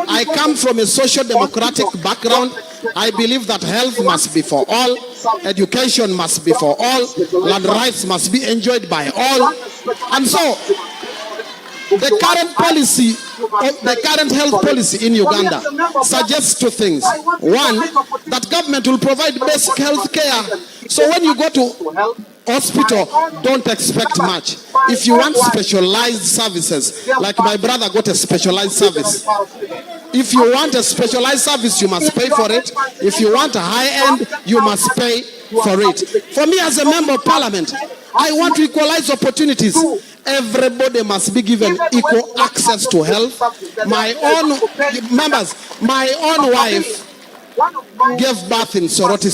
S11: I come from a social democratic background. I believe that health must be for all, education must be for all, land rights must be enjoyed by all. And so, the current policy, the current health policy in Uganda suggests two things. One, that government will provide basic health care. So when you go to hospital, don't expect much. If you want specialized services, like my brother got a specialized service. If you want a specialized service, you must pay for it. If you want a high-end, you must pay for it. For me as a member of parliament, I want to equalize opportunities. Everybody must be given equal access to health. My own members, my own wife gave birth in Soroti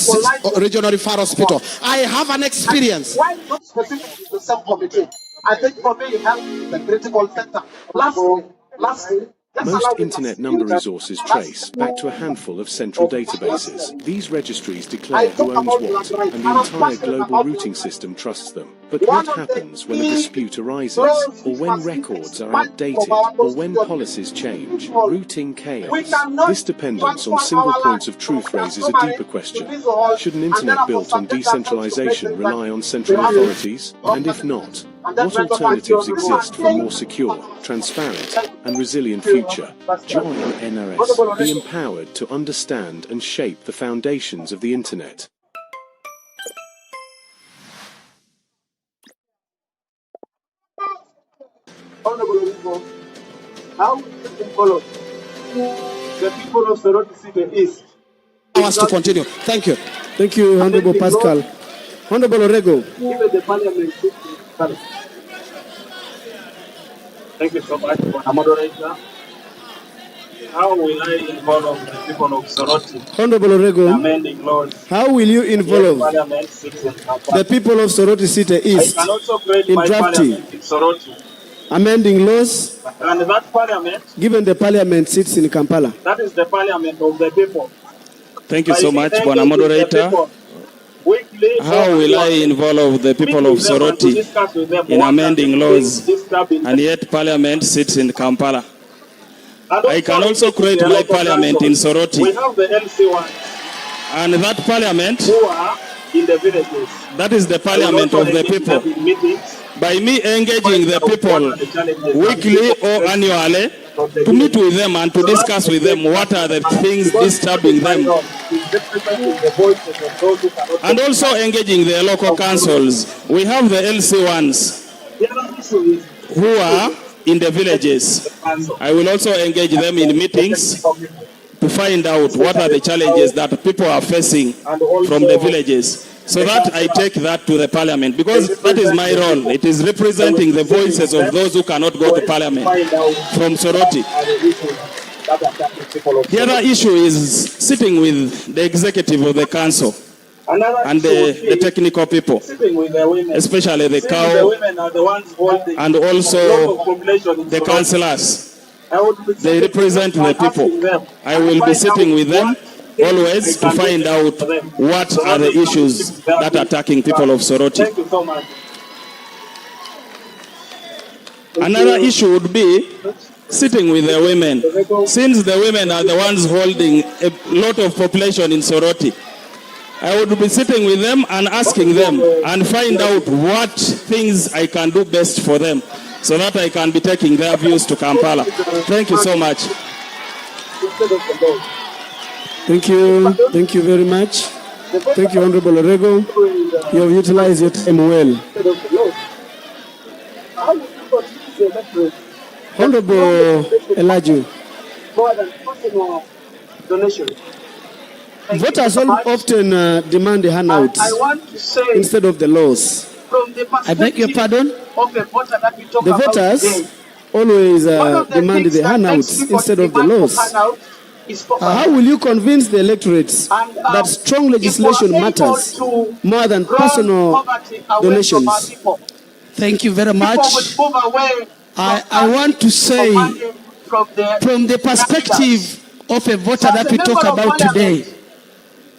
S11: Regional Referral Hospital. I have an experience.
S12: Why not specifically the same committee? I think for me, health is a critical sector. Lastly,
S16: most internet number resources trace back to a handful of central databases. These registries declare who owns what, and the entire global routing system trusts them. But what happens when a dispute arises, or when records are outdated, or when policies change? Routing chaos. This dependence on single points of truth raises a deeper question. Should an internet built on decentralization rely on central authorities? And if not, what alternatives exist for a more secure, transparent, and resilient future? Join NRS. Be empowered to understand and shape the foundations of the internet.
S12: Honorable, how will you follow the people of Soroti City East?
S11: Us to continue. Thank you.
S1: Thank you, Honorable Pascal. Honorable Orego.
S12: Even the parliament. Thank you so much, moderator. How will I involve the people of Soroti?
S1: Honorable Orego,
S12: amending laws?
S1: How will you involve the people of Soroti City East in drafting,
S12: in Soroti,
S1: amending laws,
S12: and that parliament,
S1: given the parliament sits in Kampala?
S12: That is the parliament of the people.
S3: Thank you so much, Bwana Moderator. How will I involve the people of Soroti in amending laws, and yet Parliament sits in Kampala? I can also create my Parliament in Soroti.
S12: We have the LC1.
S3: And that Parliament,
S12: who are in the villages.
S3: That is the Parliament of the people. By me engaging the people weekly or annually, to meet with them and to discuss with them what are the things disturbing them. And also engaging the local councils. We have the LC1s who are in the villages. I will also engage them in meetings to find out what are the challenges that people are facing from the villages. So that I take that to the parliament, because that is my role. It is representing the voices of those who cannot go to parliament from Soroti. The other issue is sitting with the executive of the council and the technical people, especially the cow and also the councillors. They represent the people. I will be sitting with them always to find out what are the issues that are attacking people of Soroti.
S12: Thank you so much.
S3: Another issue would be sitting with the women. Since the women are the ones holding a lot of population in Soroti, I would be sitting with them and asking them and find out what things I can do best for them so that I can be taking their views to Kampala. Thank you so much.
S1: Thank you. Thank you very much. Thank you, Honorable Orego. You have utilized your time well. Honorable Elijah. Voters often demand the handouts instead of the laws.
S12: I beg your pardon?
S1: The voters always demand the handouts instead of the laws. How will you convince the electorates that strong legislation matters more than personal donations?
S11: Thank you very much. I want to say, from the perspective of a voter that we talk about today,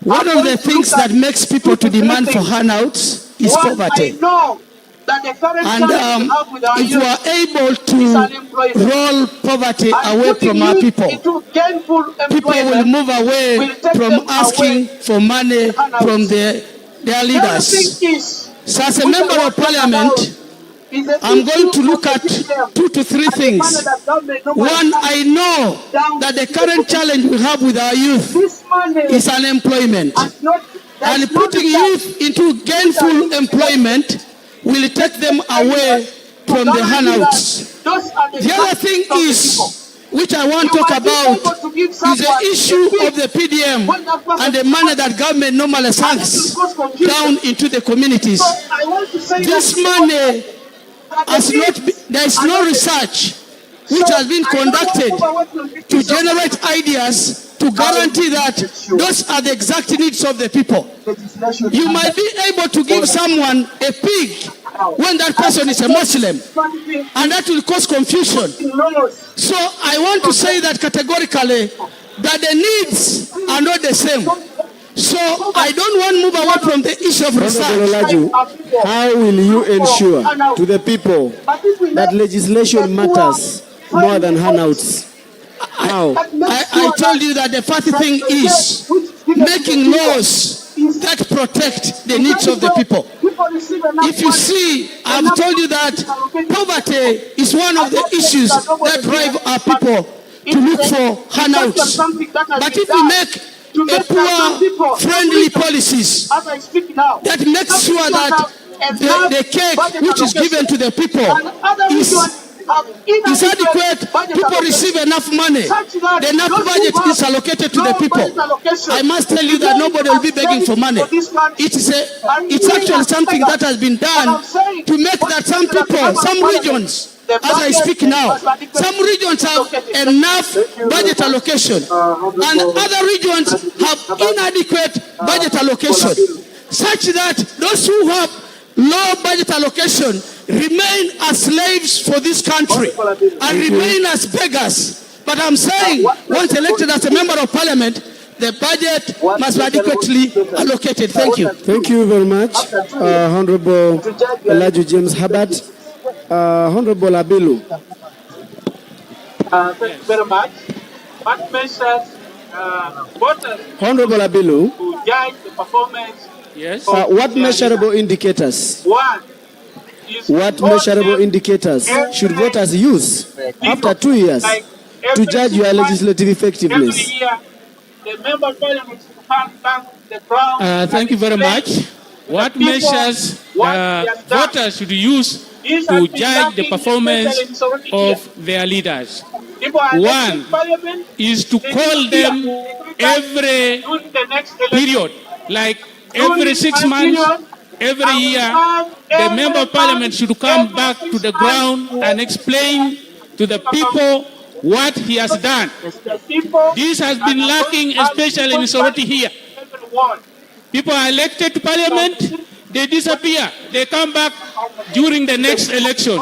S11: one of the things that makes people to demand for handouts is poverty. And if we are able to roll poverty away from our people, people will move away from asking for money from their leaders. So as a member of parliament, I'm going to look at 2 to 3 things. One, I know that the current challenge we have with our youth is unemployment. And putting youth into gainful employment will take them away from the handouts. The other thing is, which I want to talk about, is the issue of the PDM and the money that government normally sinks down into the communities. This money has not been, there is no research which has been conducted to generate ideas to guarantee that those are the exact needs of the people. You might be able to give someone a pig when that person is a Muslim, and that will cause confusion. So I want to say that categorically, that the needs are not the same. So I don't want to move away from the issue of research.
S1: How will you ensure to the people that legislation matters more than handouts? How?
S11: I told you that the first thing is making laws that protect the needs of the people. If you see, I've told you that poverty is one of the issues that drive our people to look for handouts. But if we make a poor friendly policies that make sure that the cake which is given to the people is adequate, people receive enough money, enough budget is allocated to the people. I must tell you that nobody will be begging for money. It's actually something that has been done to make that some people, some regions, as I speak now, some regions have enough budget allocation and other regions have inadequate budget allocation, such that those who have low budget allocation remain as slaves for this country and remain as beggars. But I'm saying, once elected as a member of parliament, the budget must be adequately allocated. Thank you.
S1: Thank you very much, Honorable Elijah James Herbert. Honorable Abilu.
S12: Thank you very much. What measures voters
S1: Honorable Abilu.
S12: to judge the performance?
S7: Yes.
S1: What measurable indicators? What measurable indicators should voters use after 2 years to judge your legislative effectiveness?
S7: Thank you very much. What measures voters should use to judge the performance of their leaders? One is to call them every period, like every 6 months, every year. The member of parliament should come back to the ground and explain to the people what he has done. This has been lacking, especially in Soroti here. People are elected to parliament, they disappear. They come back during the next election.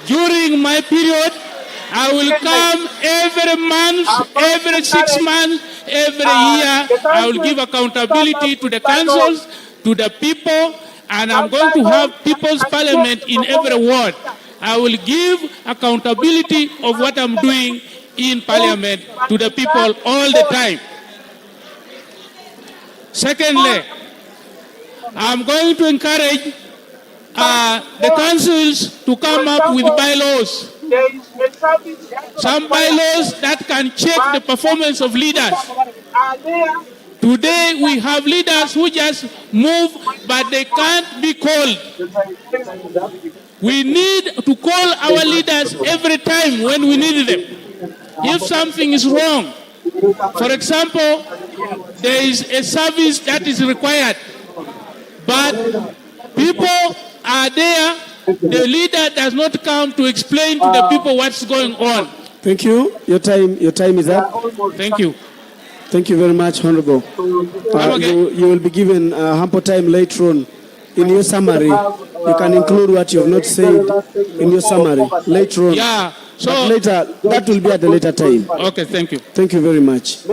S7: During my period, I will come every month, every 6 months, every year I will give accountability to the councils, to the people, and I'm going to have people's parliament in every ward. I will give accountability of what I'm doing in parliament to the people all the time. Secondly, I'm going to encourage the councils to come up with bylaws. Some bylaws that can check the performance of leaders. Today we have leaders who just move, but they can't be called. We need to call our leaders every time when we need them. If something is wrong, for example, there is a service that is required, but people are there, the leader does not come to explain to the people what's going on.
S1: Thank you. Your time is up.
S7: Thank you.
S1: Thank you very much, Honorable. You will be given ample time later on in your summary. You can include what you have not said in your summary later on.
S7: Yeah. So
S1: but later, that will be at a later time.
S7: Okay, thank you.
S1: Thank you very much.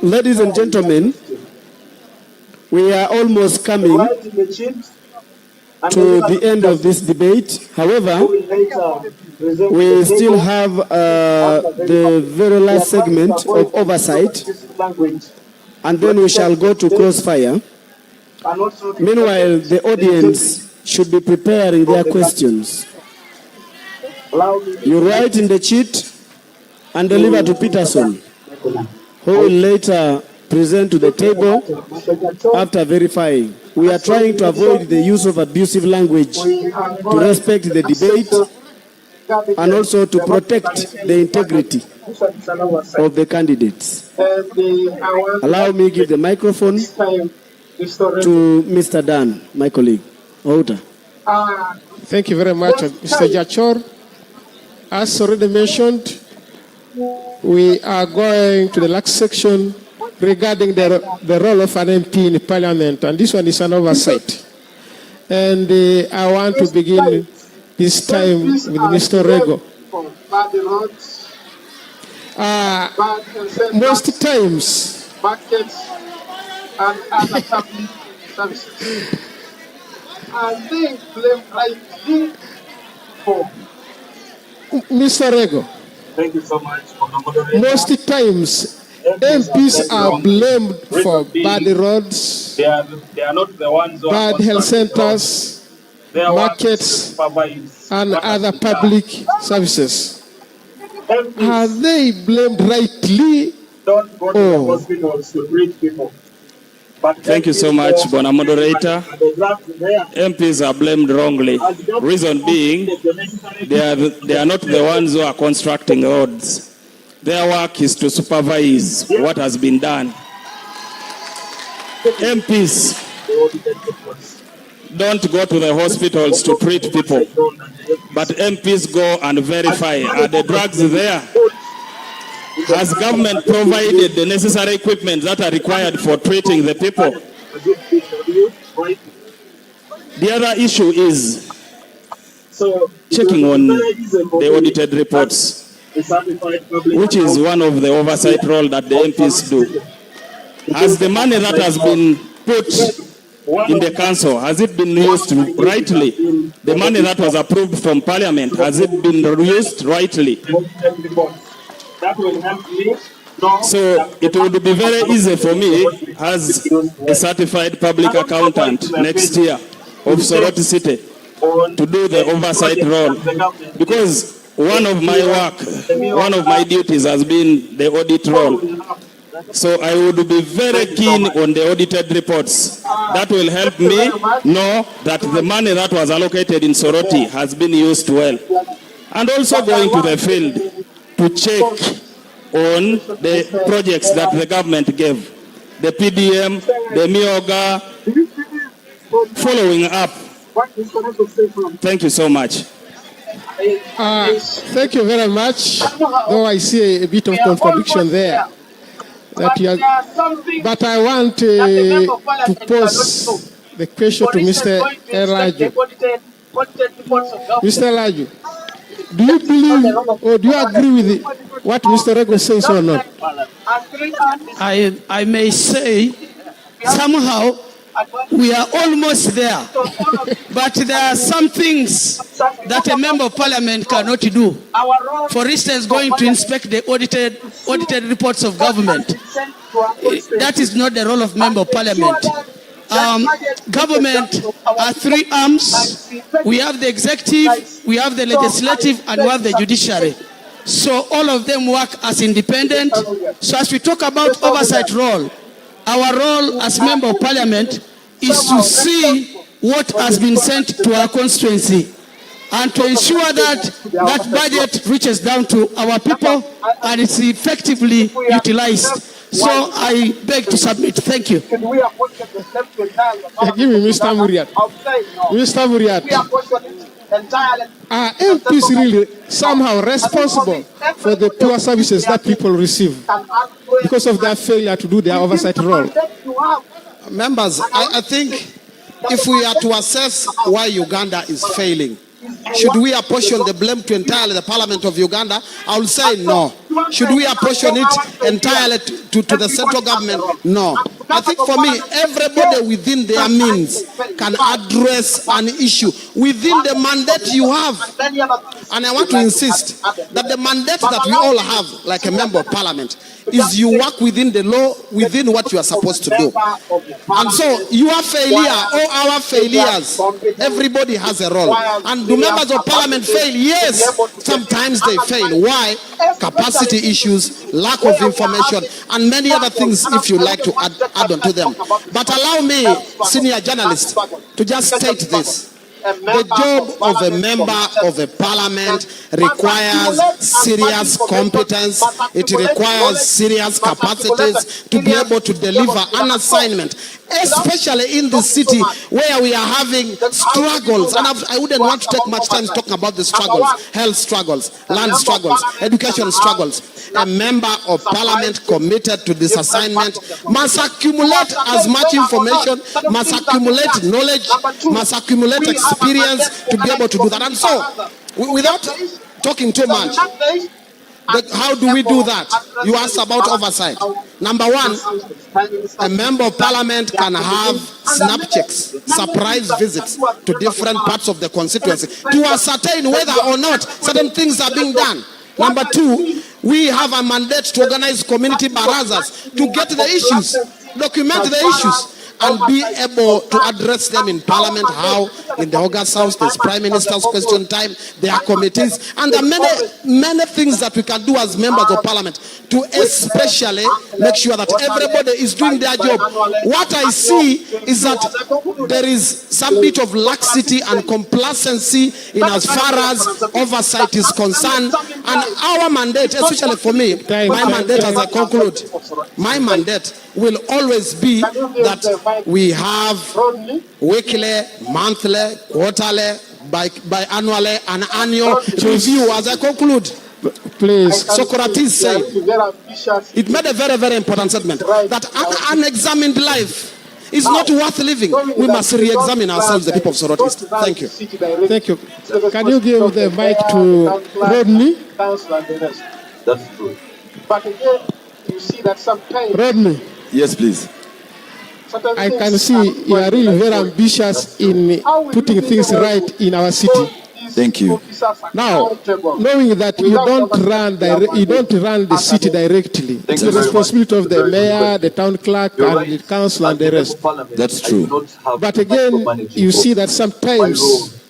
S1: Ladies and gentlemen, we are almost coming to the end of this debate. However, we still have the very last segment of oversight, and then we shall go to crossfire. Meanwhile, the audience should be preparing their questions. You write in the sheet and deliver to Peterson, who will later present to the table after verifying. We are trying to avoid the use of abusive language to respect the debate and also to protect the integrity of the candidates. Allow me to give the microphone to Mr. Dan, my colleague. Order.
S10: Thank you very much, Mr. Jachor. As already mentioned, we are going to the last section regarding the role of an MP in Parliament, and this one is an oversight. And I want to begin this time with Mr. Rego. Most times,
S12: markets and other public services, and they blame rightly for.
S10: Mr. Rego,
S2: thank you so much for
S10: most times MPs are blamed for bad roads,
S2: they are not the ones who
S10: bad health centers, markets, and other public services. Are they blamed rightly?
S2: Don't go to the hospitals to treat people.
S3: Thank you so much, Bona Moderator. MPs are blamed wrongly. Reason being, they are not the ones who are constructing roads. Their work is to supervise what has been done. MPs don't go to the hospitals to treat people, but MPs go and verify, are the drugs there? Has government provided the necessary equipment that are required for treating the people? The other issue is checking on the audited reports, which is one of the oversight role that the MPs do. Has the money that has been put in the council, has it been used rightly? The money that was approved from Parliament, has it been used rightly?
S2: That will help me.
S3: So it would be very easy for me as a certified public accountant next year of Soroti City to do the oversight role, because one of my duties has been the audit role. So I would be very keen on the audited reports. That will help me know that the money that was allocated in Soroti has been used well. And also going to the field to check on the projects that the government gave, the PDM, the MIOGA, following up. Thank you so much.
S10: Thank you very much. Though I see a bit of contradiction there. But I want to pose the question to Mr. Elaju. Mr. Elaju, Do you believe or do you agree with what Mr. Rego says or not?
S11: I may say somehow we are almost there. But there are some things that a member of parliament cannot do. For instance, going to inspect the audited reports of government. That is not the role of member of parliament. Government are three arms. We have the executive, we have the legislative, and we have the judiciary. So all of them work as independent. So as we talk about oversight role, our role as member of parliament is to see what has been sent to our constituency and to ensure that that budget reaches down to our people and it's effectively utilized. So I beg to submit. Thank you.
S10: Give me Mr. Muriat. Mr. Muriat. Are MPs really somehow responsible for the poor services that people receive because of their failure to do their oversight role?
S11: Members, I think if we are to assess why Uganda is failing, should we apportion the blame to entirely the Parliament of Uganda? I will say no. Should we apportion it entirely to the central government? No. I think for me, everybody within their means can address an issue within the mandate you have. And I want to insist that the mandate that we all have, like a member of parliament, is you work within the law, within what you are supposed to do. And so your failure or our failures, everybody has a role. And do members of parliament fail? Yes, sometimes they fail. Why? Capacity issues, lack of information, and many other things if you like to add on to them. But allow me, senior journalist, to just state this. The job of a member of a parliament requires serious competence. It requires serious capacities to be able to deliver an assignment, especially in the city where we are having struggles. And I wouldn't want to take much time talking about the struggles, health struggles, land struggles, education struggles. A member of parliament committed to this assignment must accumulate as much information, must accumulate knowledge, must accumulate experience to be able to do that. And so, without talking too much, how do we do that? You asked about oversight. Number one, a member of parliament can have snap checks, surprise visits to different parts of the constituency to ascertain whether or not certain things are being done. Number two, we have a mandate to organize community barazas to get the issues, document the issues, and be able to address them in parliament. How? In the August House, there's Prime Minister's question time, there are committees, and there are many things that we can do as members of parliament to especially make sure that everybody is doing their job. What I see is that there is some bit of laxity and complacency in as far as oversight is concerned, and our mandate, especially for me, my mandate as I conclude, my mandate will always be that we have weekly, monthly, quarterly, biannually, and annual review as I conclude.
S10: Please.
S11: Soroti said, it made a very, very important statement, that an unexamined life is not worth living. We must re-examine ourselves, the people of Soroti. Thank you.
S10: Thank you. Can you give the mic to Rodney?
S13: That's true.
S12: But again, you see that sometimes...
S10: Rodney.
S5: Yes, please.
S10: I can see you are really very ambitious in putting things right in our city.
S5: Thank you.
S10: Now, knowing that you don't run the city directly, it's the responsibility of the mayor, the town clerk, and the council and the rest.
S5: That's true.
S10: But again, you see that sometimes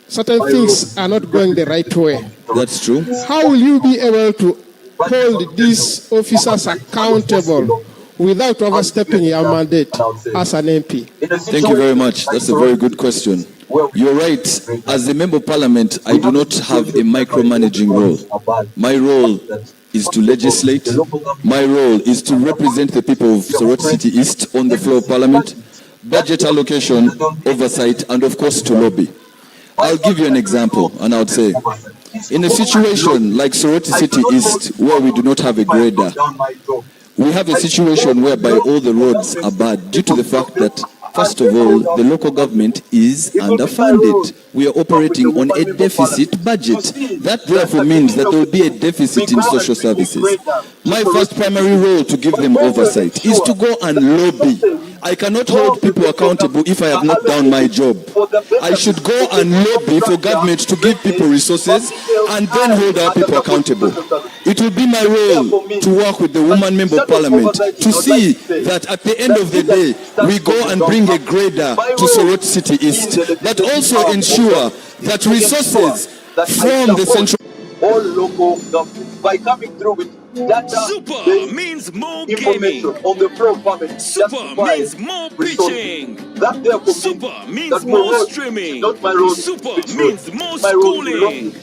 S10: certain things are not going the right way.
S5: That's true.
S10: How will you be able to hold these officers accountable without overstepping your mandate as an MP?
S5: Thank you very much. That's a very good question. You're right. As a member of parliament, I do not have a micromanaging role. My role is to legislate. My role is to represent the people of Soroti City East on the floor of parliament, budget allocation, oversight, and of course to lobby. I'll give you an example, and I would say, in a situation like Soroti City East, where we do not have a grader, we have a situation whereby all the roads are bad due to the fact that First of all, the local government is underfunded. We are operating on a deficit budget. That therefore means that there will be a deficit in social services. My first primary role to give them oversight is to go and lobby. I cannot hold people accountable if I have not done my job. I should go and lobby for government to give people resources and then hold our people accountable. It will be my role to work with the woman member of parliament to see that at the end of the day, we go and bring a grader to Soroti City East, but also ensure that resources from the central
S13: all local governments by coming through with data
S17: Super means more gaming.
S13: on the floor permit.
S17: Super means more pitching.
S13: That therefore
S17: Super means more streaming. Super means more schooling.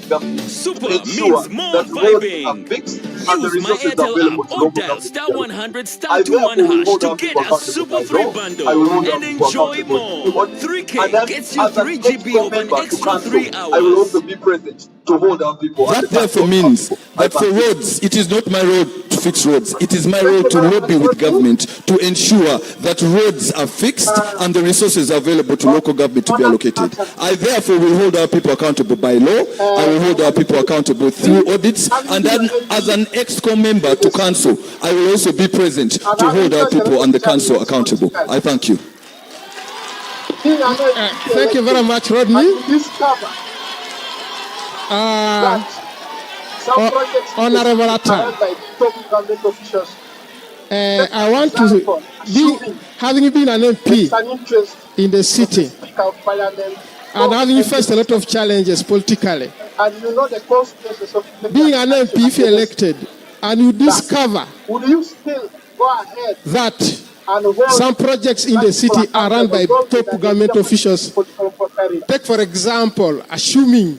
S17: Super means more vibing. Use my Airtel app or dial *100 *21# to get a Super 3 bundle and enjoy more. 3K gets you 3 GB of an extra 3 hours.
S13: I will also be present to hold our people.
S5: That therefore means that for roads, it is not my role to fix roads. It is my role to lobby with government to ensure that roads are fixed and the resources are available to local government to be allocated. I therefore will hold our people accountable by law. I will hold our people accountable through audits, and then as an ExCo member to council, I will also be present to hold our people and the council accountable. I thank you.
S10: Thank you very much, Rodney. Honorable Atta, I want to having been an MP in the city and having faced a lot of challenges politically,
S12: and you know the consequences of
S10: being an MP if elected, and you discover
S12: would you still go ahead
S10: that some projects in the city are run by top government officials? Take, for example, assuming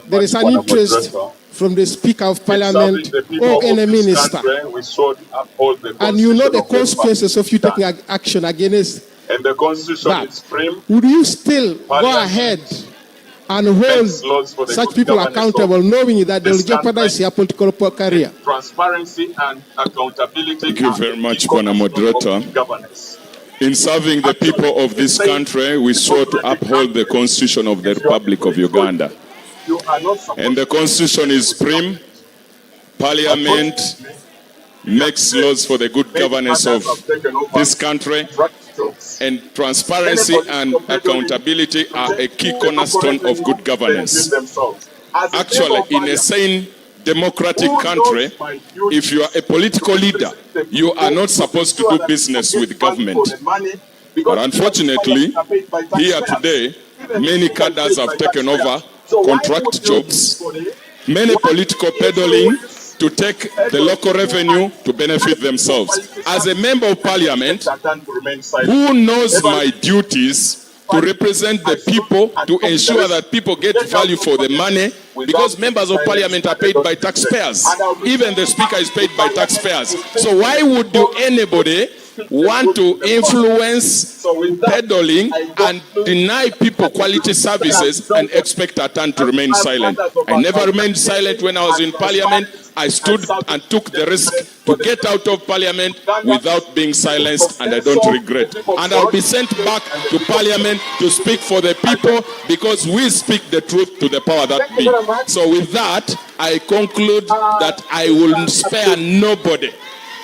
S10: there is an interest from the Speaker of Parliament or any minister, and you know the consequences of you taking action against
S18: and the constitution
S10: that,
S18: is frame.
S10: would you still go ahead and hold such people accountable, knowing that they will jeopardize their political career?
S18: Transparency and accountability.
S15: Thank you very much, Bwana Moderator. In serving the people of this country, we sought to uphold the Constitution of the Republic of Uganda. And the Constitution is supreme. Parliament makes laws for the good governance of this country. And transparency and accountability are a key cornerstone of good governance. Actually, in a sane democratic country, if you are a political leader, you are not supposed to do business with government. But unfortunately, here today, many cadres have taken over contract jobs, many political peddling to take the local revenue to benefit themselves. As a member of parliament who knows my duties to represent the people, to ensure that people get value for the money, because members of parliament are paid by taxpayers. Even the speaker is paid by taxpayers. So why would anybody want to influence peddling and deny people quality services and expect a turn to remain silent? I never remained silent when I was in parliament. I stood and took the risk to get out of parliament without being silenced, and I don't regret. And I'll be sent back to parliament to speak for the people, because we speak the truth to the power that be. So with that, I conclude that I will spare nobody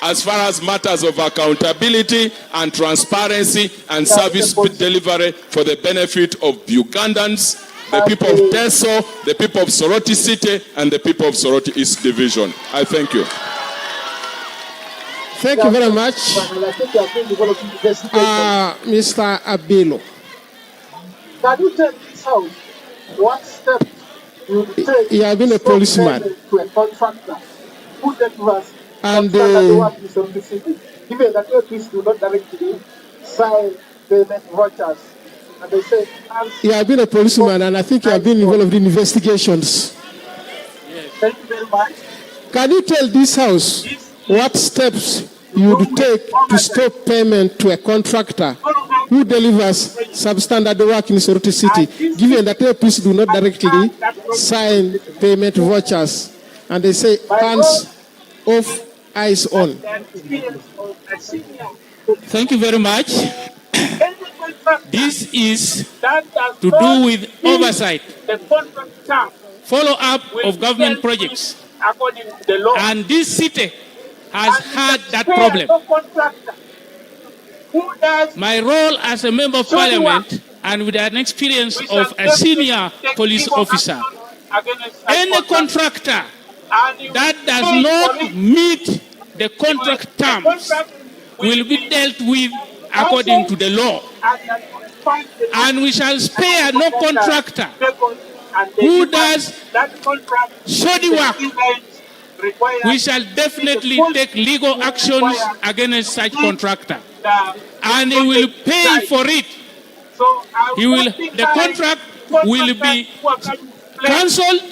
S15: as far as matters of accountability and transparency and service delivery for the benefit of Ugandans, the people of Teso, the people of Soroti City, and the people of Soroti East Division. I thank you.
S10: Thank you very much, Mr. Abilo.
S12: Can you tell this house what steps you take?
S10: He has been a policeman.
S12: To a contractor who delivers
S10: and
S12: given that APs do not directly sign payment vouchers, and they say
S10: he has been a policeman, and I think he has been involved in investigations.
S12: Yes. Thank you very much.
S10: Can you tell this house what steps you would take to stop payment to a contractor who delivers substandard work in Soroti City, given that APs do not directly sign payment vouchers, and they say hands off, eyes on?
S7: Thank you very much. This is to do with oversight, follow-up of government projects. And this city has had that problem. My role as a member of parliament and with an experience of a senior police officer, any contractor that does not meet the contract terms will be dealt with according to the law. And we shall spare no contractor who does shoddy work. We shall definitely take legal actions against such contractor. And he will pay for it. The contract will be cancelled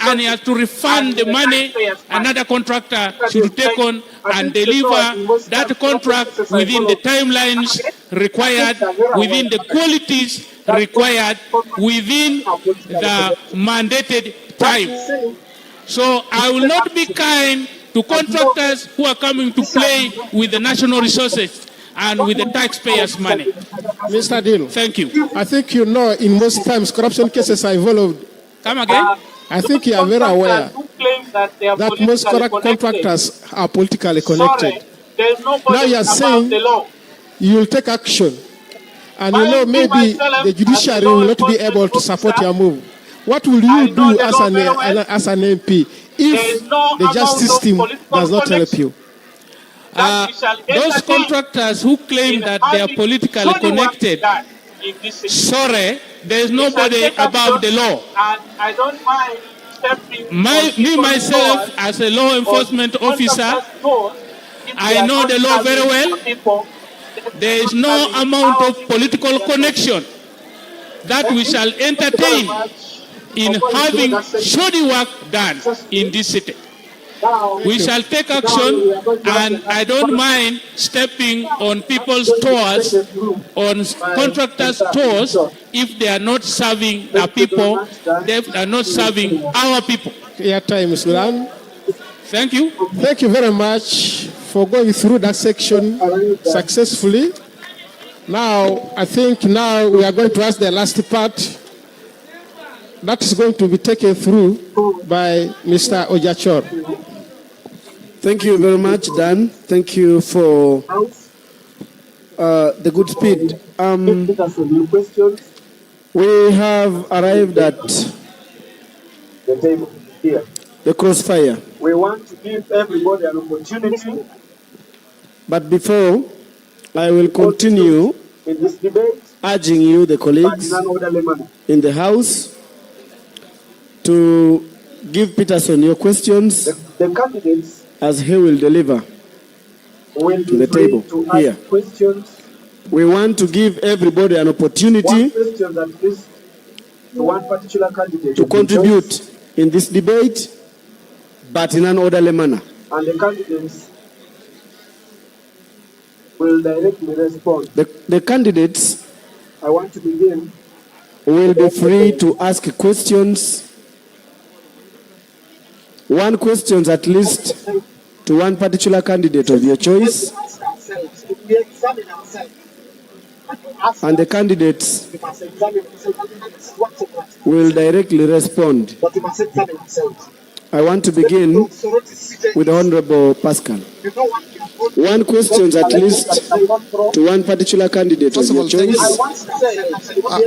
S7: and he has to refund the money another contractor should take on and deliver that contract within the timelines required, within the qualities required, within the mandated time. So I will not be kind to contractors who are coming to play with the national resources and with the taxpayers' money.
S10: Mr. Deal.
S7: Thank you.
S10: I think you know in most times corruption cases are involved.
S7: Come again?
S10: I think you are very aware that most contractors are politically connected. Now you are saying you will take action. And you know maybe the judiciary will not be able to support your move. What will you do as an MP if the justice system does not help you?
S7: Those contractors who claim that they are politically connected, sorry, there is nobody above the law.
S12: I don't mind
S7: myself, as a law enforcement officer, I know the law very well. There is no amount of political connection that we shall entertain in having shoddy work done in this city. We shall take action, and I don't mind stepping on people's toes, on contractors' toes, if they are not serving the people, they are not serving our people.
S10: Your time is done.
S7: Thank you.
S10: Thank you very much for going through that section successfully. Now, I think now we are going to ask the last part. That is going to be taken through by Mr. Ojachor.
S1: Thank you very much, Dan. Thank you for the good speed. We have arrived at the crossfire.
S12: We want to give everybody an opportunity.
S1: But before I will continue
S12: in this debate,
S1: urging you, the colleagues in the House, to give Peterson your questions.
S12: The candidates
S1: as he will deliver to the table here. We want to give everybody an opportunity to contribute in this debate, but in an orderly manner.
S12: And the candidates will directly respond.
S1: The candidates,
S12: I want to begin,
S1: will be free to ask questions. One question at least to one particular candidate of your choice. And the candidates will directly respond. I want to begin with Honorable Pascal. One question at least to one particular candidate of your choice.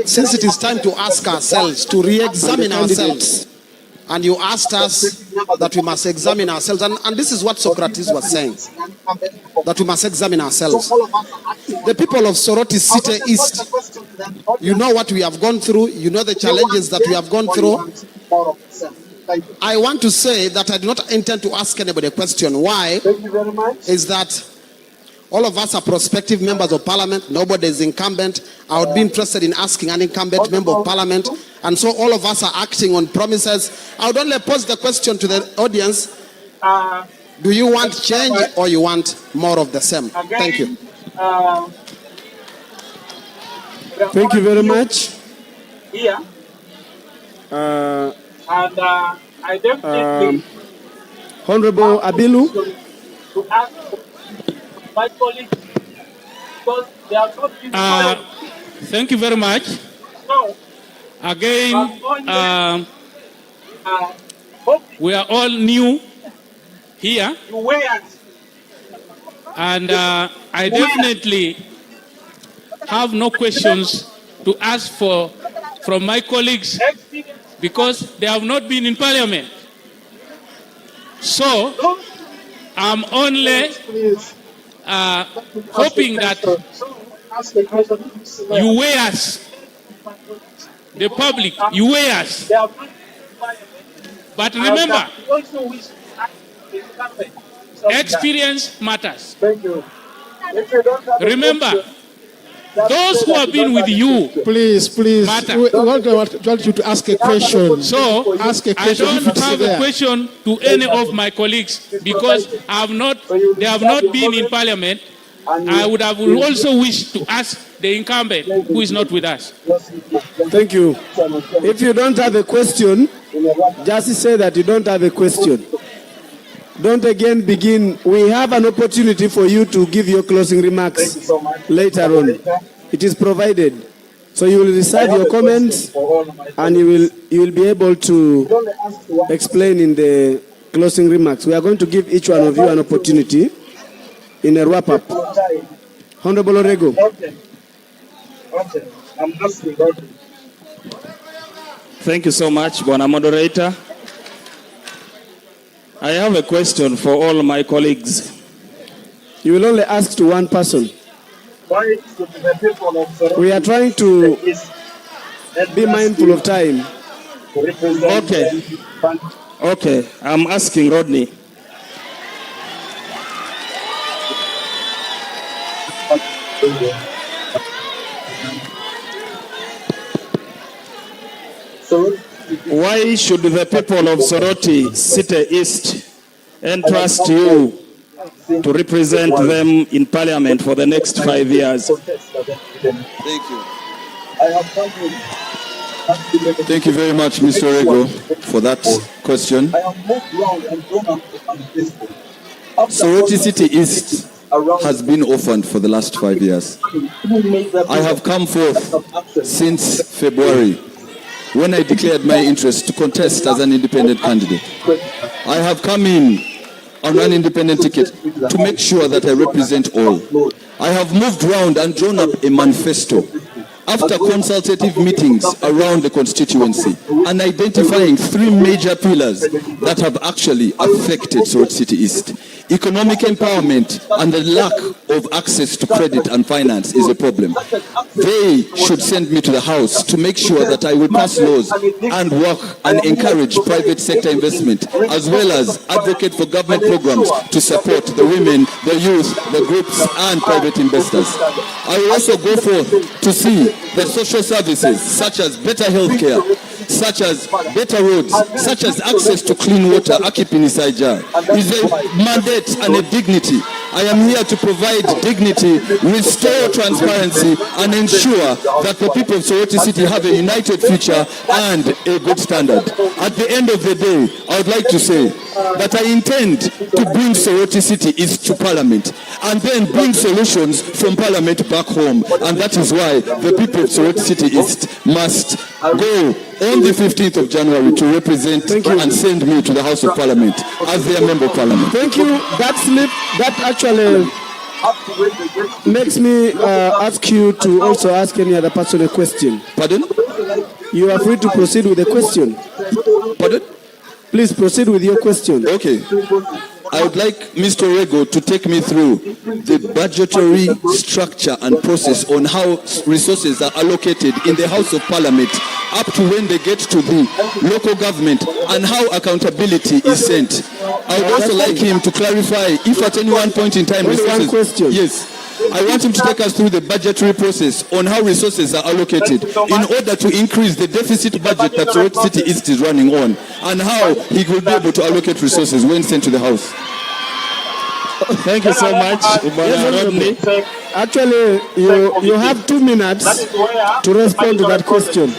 S11: Since it is time to ask ourselves, to re-examine ourselves, and you asked us that we must examine ourselves. And this is what Socrates was saying, that we must examine ourselves. The people of Soroti City East, you know what we have gone through. You know the challenges that we have gone through. I want to say that I do not intend to ask anybody a question. Why? Is that all of us are prospective members of parliament. Nobody is incumbent. I would be interested in asking an incumbent member of parliament. And so all of us are acting on promises. I would only pose the question to the audience. Do you want change or you want more of the same? Thank you.
S1: Thank you very much.
S12: Here. I definitely
S1: Honorable Abilu.
S12: to ask my colleagues, because they are not
S7: Thank you very much. Again, we are all new here. And I definitely have no questions to ask from my colleagues because they have not been in parliament. So I'm only hoping that you weigh us, the public, you weigh us. But remember, experience matters. Remember, those who have been with you,
S10: please,
S7: matter.
S10: We want you to ask a question.
S7: So
S10: ask a question.
S7: I don't have a question to any of my colleagues because they have not been in parliament. I would have also wished to ask the incumbent who is not with us.
S1: Thank you. If you don't have a question, just say that you don't have a question. Don't again begin. We have an opportunity for you to give your closing remarks later on. It is provided. So you will recite your comments and you will be able to explain in the closing remarks. We are going to give each one of you an opportunity in a wrap-up. Honorable Orego.
S2: Okay. I'm asking.
S3: Thank you so much, Bwana Moderator. I have a question for all my colleagues.
S1: You will only ask to one person. We are trying to be mindful of time.
S3: Okay, I'm asking Rodney. Why should the people of Soroti City East entrust you to represent them in parliament for the next 5 years?
S5: Thank you. Thank you very much, Mr. Orego, for that question. Soroti City East has been orphaned for the last 5 years. I have come forth since February when I declared my interest to contest as an independent candidate. I have come in on an independent ticket to make sure that I represent all. I have moved around and drawn up a manifesto after consultative meetings around the constituency and identifying 3 major pillars that have actually affected Soroti City East. Economic empowerment and the lack of access to credit and finance is a problem. They should send me to the House to make sure that I will pass laws and work and encourage private sector investment, as well as advocate for government programs to support the women, the youth, the groups and private investors. I will also go forth to see the social services such as better healthcare, such as better roads, such as access to clean water. Akipini Saija is a mandate and a dignity. I am here to provide dignity, restore transparency, and ensure that the people of Soroti City have a united future and a good standard. At the end of the day, I would like to say that I intend to bring Soroti City East to Parliament and then bring solutions from Parliament back home. And that is why the people of Soroti City East must go on the 15th of January to represent and send me to the House of Parliament as their member of Parliament.
S1: Thank you. That actually makes me ask you to also ask any other person a question.
S5: Pardon?
S1: You are free to proceed with the question.
S5: Pardon?
S1: Please proceed with your question.
S5: Okay. I would like Mr. Orego to take me through the budgetary structure and process on how resources are allocated in the House of Parliament up to when they get to the local government and how accountability is sent. I would also like him to clarify if at any one point in time resources...
S1: One question.
S5: Yes. I want him to take us through the budgetary process on how resources are allocated in order to increase the deficit budget that Soroti City East is running on, and how he will be able to allocate resources when sent to the House.
S3: Thank you so much, Rodney.
S1: Actually, you have 2 minutes to respond to that question.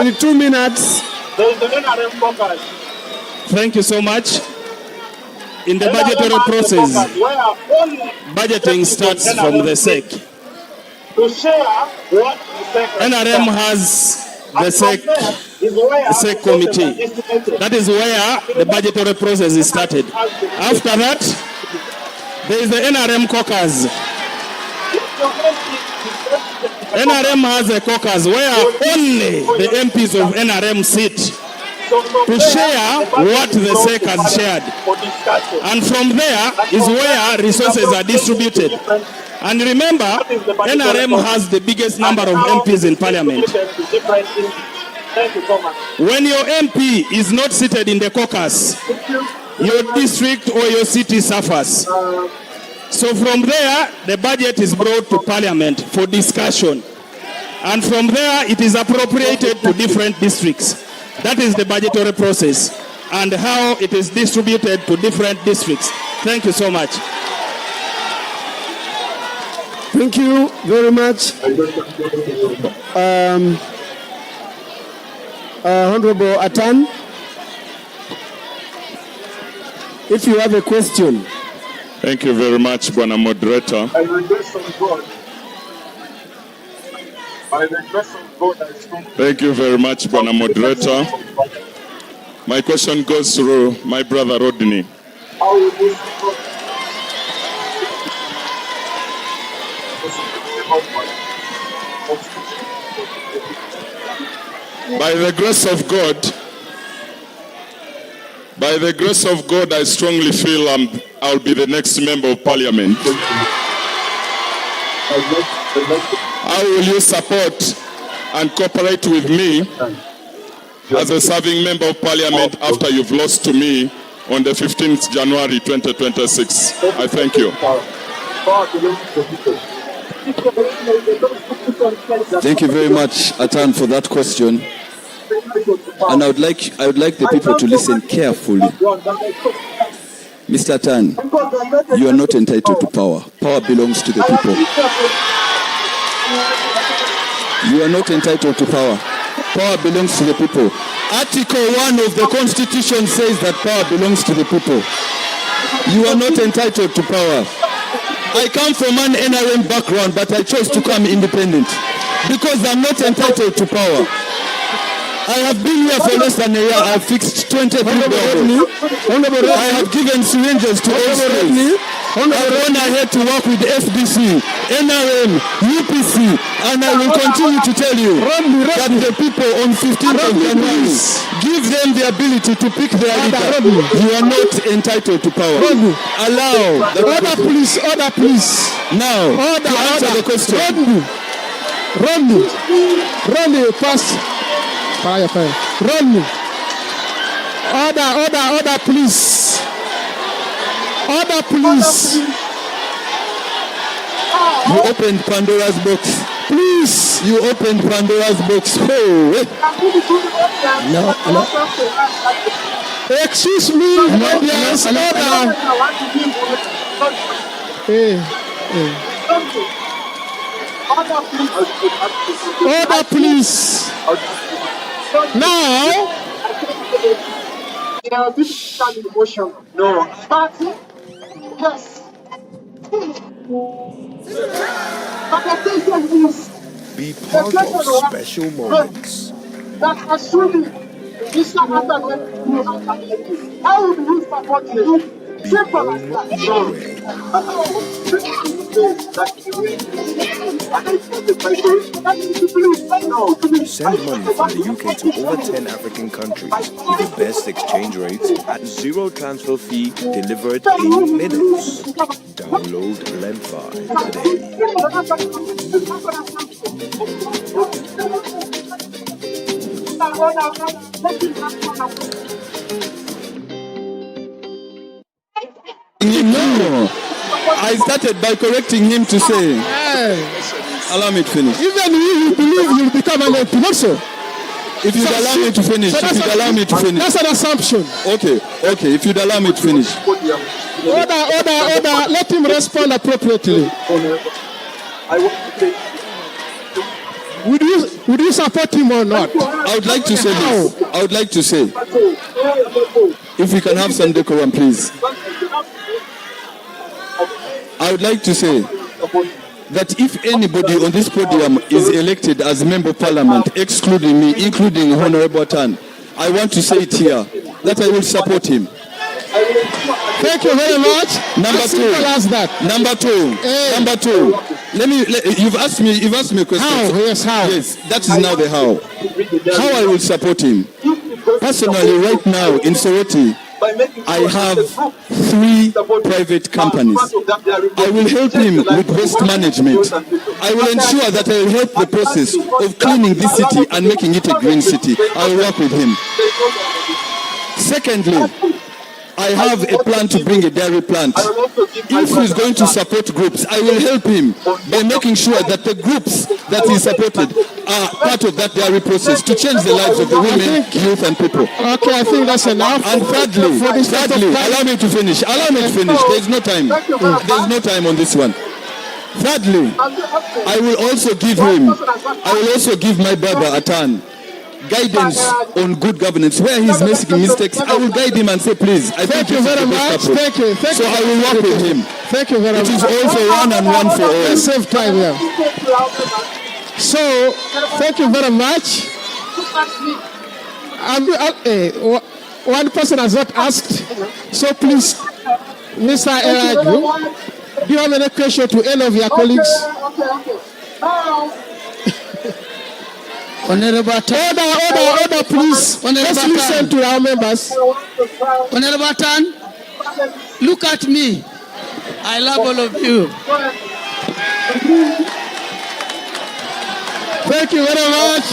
S1: In 2 minutes.
S3: Thank you so much. In the budgetary process, budgeting starts from the SEC.
S12: to share what the SEC
S3: NRM has the SEC committee. That is where the budgetary process is started. After that, there is the NRM caucus. NRM has a caucus where only the MPs of NRM sit to share what the SEC has shared. And from there is where resources are distributed. And remember, NRM has the biggest number of MPs in parliament. When your MP is not seated in the caucus, your district or your city suffers. So from there, the budget is brought to parliament for discussion. And from there, it is appropriated to different districts. That is the budgetary process and how it is distributed to different districts. Thank you so much.
S1: Thank you very much. Honorable Atan, if you have a question.
S15: Thank you very much, Bwana Moderator.
S2: By the grace of God, I strongly.
S15: Thank you very much, Bwana Moderator. My question goes through my brother Rodney. By the grace of God, I strongly feel I'll be the next member of parliament. How will you support and cooperate with me as a serving member of parliament after you've lost to me on the 15th January 2026? I thank you.
S5: Thank you very much, Atan, for that question. And I would like the people to listen carefully. Mr. Atan, you are not entitled to power. Power belongs to the people. You are not entitled to power. Power belongs to the people. Article 1 of the Constitution says that power belongs to the people. You are not entitled to power. I come from an NRM background, but I chose to come independent because I'm not entitled to power. I have been here for less than a year. I have fixed 23 buildings. I have given syringes to all states. I've gone ahead to work with FDC, NRM, UPC, and I will continue to tell you that the people on 15th of January give them the ability to pick their leader. You are not entitled to power. Allow the
S10: order, please. Order, please.
S5: Now, to answer the question.
S10: Rodney, pass. Fire. Rodney. Order, please. Order, please.
S5: You opened Pandora's box.
S10: Please.
S5: You opened Pandora's box. Oh.
S10: No. Excuse me. Yes, order. Order, please. Now.
S12: No. Yes.
S19: Be part of special moments.
S12: That assuming this how will you support you? Simple as that.
S19: Send money from the UK to over 10 African countries with the best exchange rates at zero transfer fee delivered in minutes. Download Lemfi
S5: No. I started by correcting him to say, allow me to finish.
S10: Even you believe you'll become an MP also.
S5: If you'd allow me to finish,
S10: That's an assumption.
S5: Okay, if you'd allow me to finish.
S10: Order. Let him respond appropriately. Would you support him or not?
S5: I would like to say this. I would like to say, if we can have some decorum, please. I would like to say that if anybody on this podium is elected as member of parliament, excluding me, including Honorable Atan, I want to say it here, that I will support him.
S10: Thank you very much.
S5: Number two. You've asked me a question.
S10: How? Yes, how?
S5: Yes, that is now the how. How I will support him. Personally, right now in Soroti, I have 3 private companies. I will help him with waste management. I will ensure that I will help the process of cleaning this city and making it a green city. I will work with him. Secondly, I have a plan to bring a dairy plant. If he's going to support groups, I will help him by making sure that the groups that he supported are part of that dairy process to change the lives of the women, youth, and people.
S10: Okay, I think that's enough.
S5: And thirdly, allow me to finish. There's no time. There's no time on this one. Thirdly, I will also give my brother Atan guidance on good governance. Where he's making mistakes, I will guide him and say, please, I
S10: thank you very much. Thank you.
S5: So I will work with him.
S10: Thank you very much.
S5: It is all for one and one for all.
S10: Let's save time here. So, thank you very much. One person has not asked, so please, Mr. Elaju, do you have any question to any of your colleagues?
S8: Honorable Atan.
S10: Order, please. Let's listen to our members.
S8: Honorable Atan, look at me. I love all of you.
S10: Thank you very much.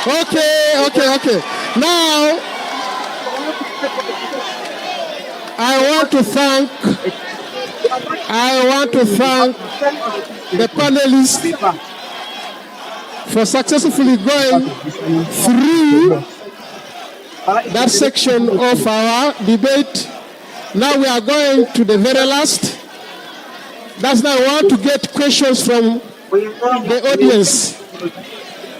S10: Okay. Now, I want to thank the panelists for successfully going through that section of our debate. Now we are going to the very last. That's now I want to get questions from the audience.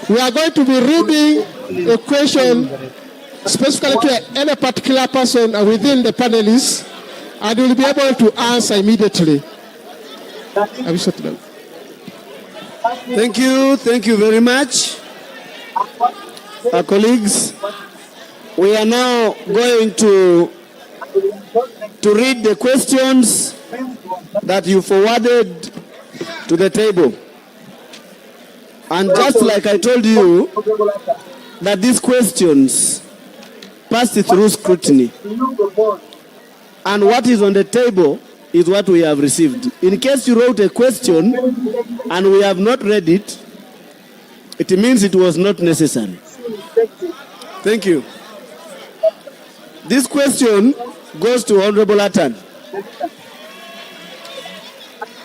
S10: We are going to be reading a question specifically to any particular person within the panelists, and you will be able to answer immediately.
S1: Thank you very much. Our colleagues, we are now going to read the questions that you forwarded to the table. And just like I told you, that these questions passed through scrutiny. And what is on the table is what we have received. In case you wrote a question and we have not read it, it means it was not necessary. Thank you. This question goes to Honorable Atan.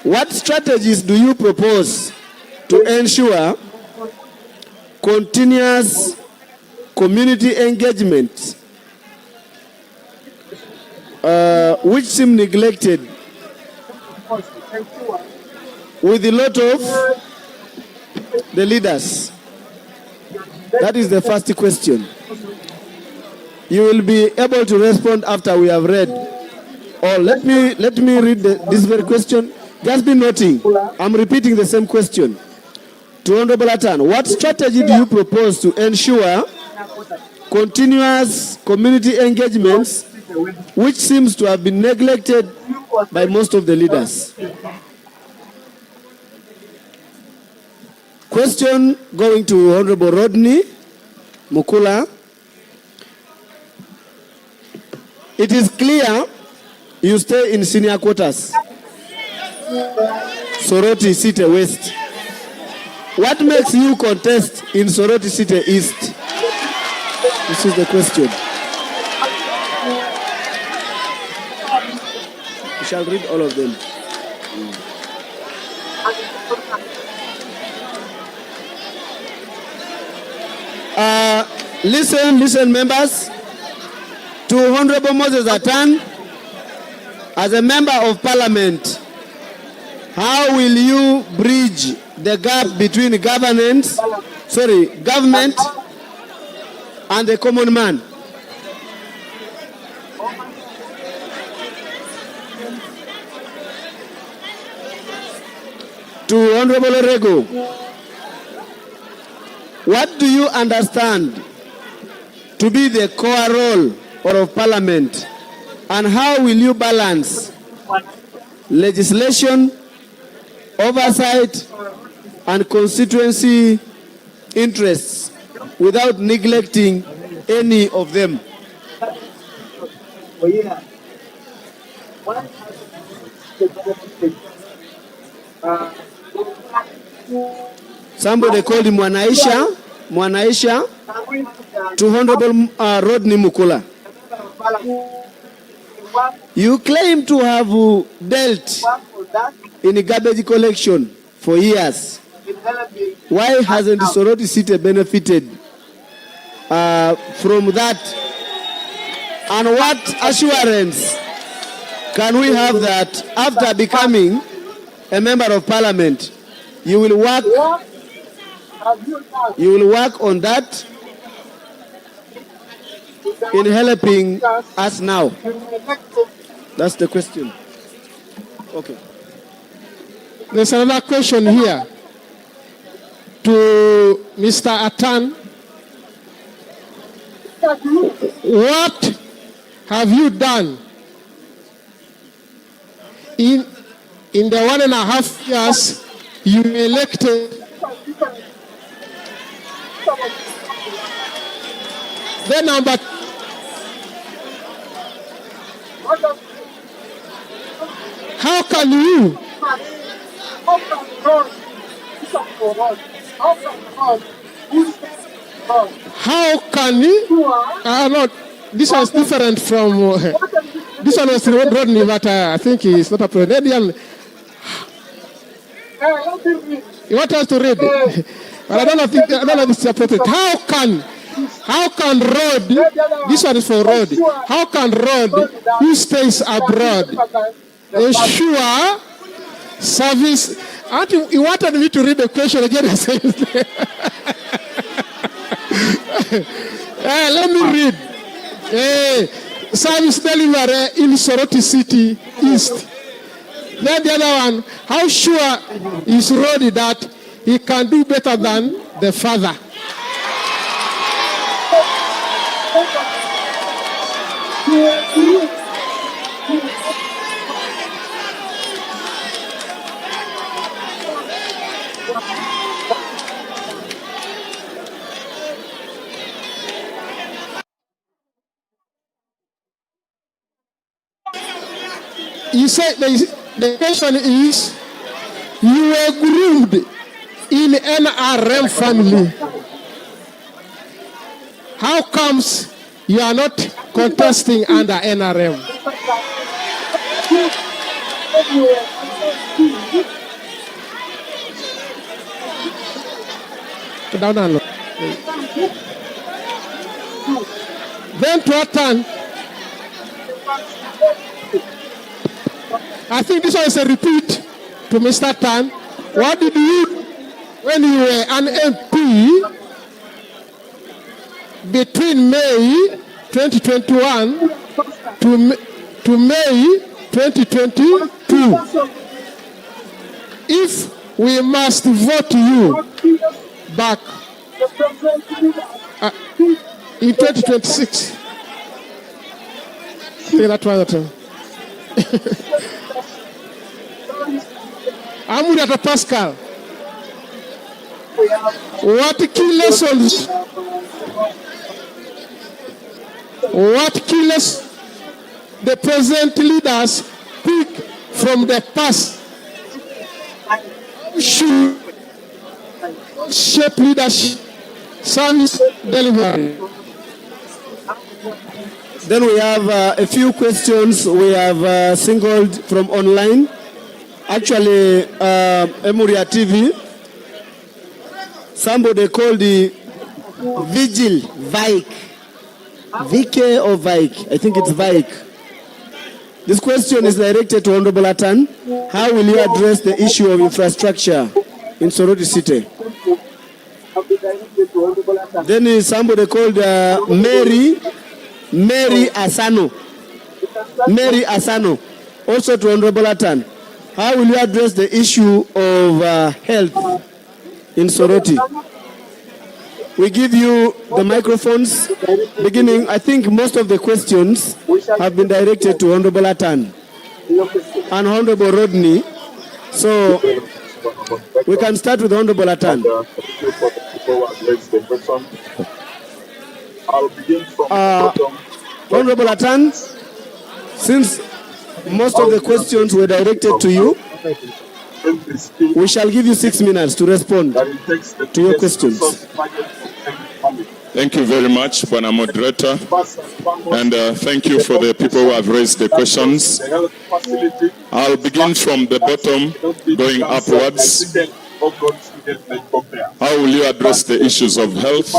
S1: What strategies do you propose to ensure continuous community engagement, which seem neglected, with a lot of the leaders? That is the first question. You will be able to respond after we have read. Or let me read this very question. Just be noting, I'm repeating the same question. To Honorable Atan, what strategy do you propose to ensure continuous community engagements, which seems to have been neglected by most of the leaders? Question going to Honorable Rodney Mukula. It is clear you stay in senior quarters, Soroti City West. What makes you contest in Soroti City East? This is the question. We shall read all of them. Listen, members. To Honorable Moses Atan, as a member of Parliament, how will you bridge the gap between government and the common man? To Honorable Orego, what do you understand to be the core role of Parliament, and how will you balance legislation, oversight, and constituency interests without neglecting any of them? Somebody called him Mwanaisha to Honorable Rodney Mukula. You claim to have dealt in garbage collection for years. Why hasn't Soroti City benefited from that? And what assurance can we have that after becoming a member of Parliament, you will work on that in helping us now? That's the question. Okay.
S10: There's another question here to Mr. Atan. What have you done in the 1.5 years you elected? Then number how can you not, this was different from this one was Rodney, but I think he's not appropriate. You want us to read it? But I don't know if it's appropriate. How can road, this one is for road, how can road who stays abroad ensure service? You wanted me to read the question again. Let me read. Service delivery in Soroti City East. Then the other one, how sure is Rodi that he can do better than the father? You said the question is, you were groomed in NRM family. How comes you are not contesting under NRM? Down and low. Then to Atan, I think this one is a repeat to Mr. Tan. What did you do when you were an MP between May 2021 to May 2022? If we must vote you back in 2026, take that one. Amuriata Pascal, what key lessons the present leaders pick from the past should shape leadership, service delivery?
S1: Then we have a few questions we have singled from online. Actually, Emuria TV, somebody called the Vigil Vike. VK or Vike? I think it's Vike. This question is directed to Honorable Atan. How will you address the issue of infrastructure in Soroti City? Then is somebody called Mary Asano. Mary Asano, also to Honorable Atan. How will you address the issue of health in Soroti? We give you the microphones. Beginning, I think most of the questions have been directed to Honorable Atan and Honorable Rodney. So we can start with Honorable Atan.
S18: I'll begin from the bottom.
S1: Honorable Atan, since most of the questions were directed to you, we shall give you 6 minutes to respond to your questions.
S15: Thank you very much, Bwana Moderator, and thank you for the people who have raised the questions. I'll begin from the bottom, going upwards. How will you address the issues of health?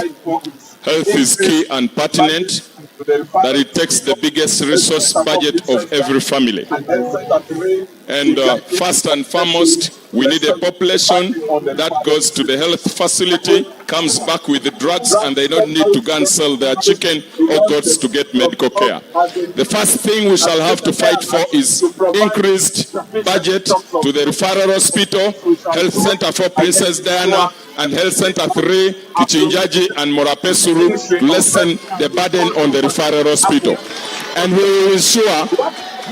S15: Health is key and pertinent, that it takes the biggest resource budget of every family. And first and foremost, we need a population that goes to the health facility, comes back with the drugs, and they don't need to go and sell their chicken or goats to get medical care. The first thing we shall have to fight for is increased budget to the referral hospital, Health Center for Princess Diana, and Health Center 3, Kichinjaji and Morapesuru, to lessen the burden on the referral hospital. And we will ensure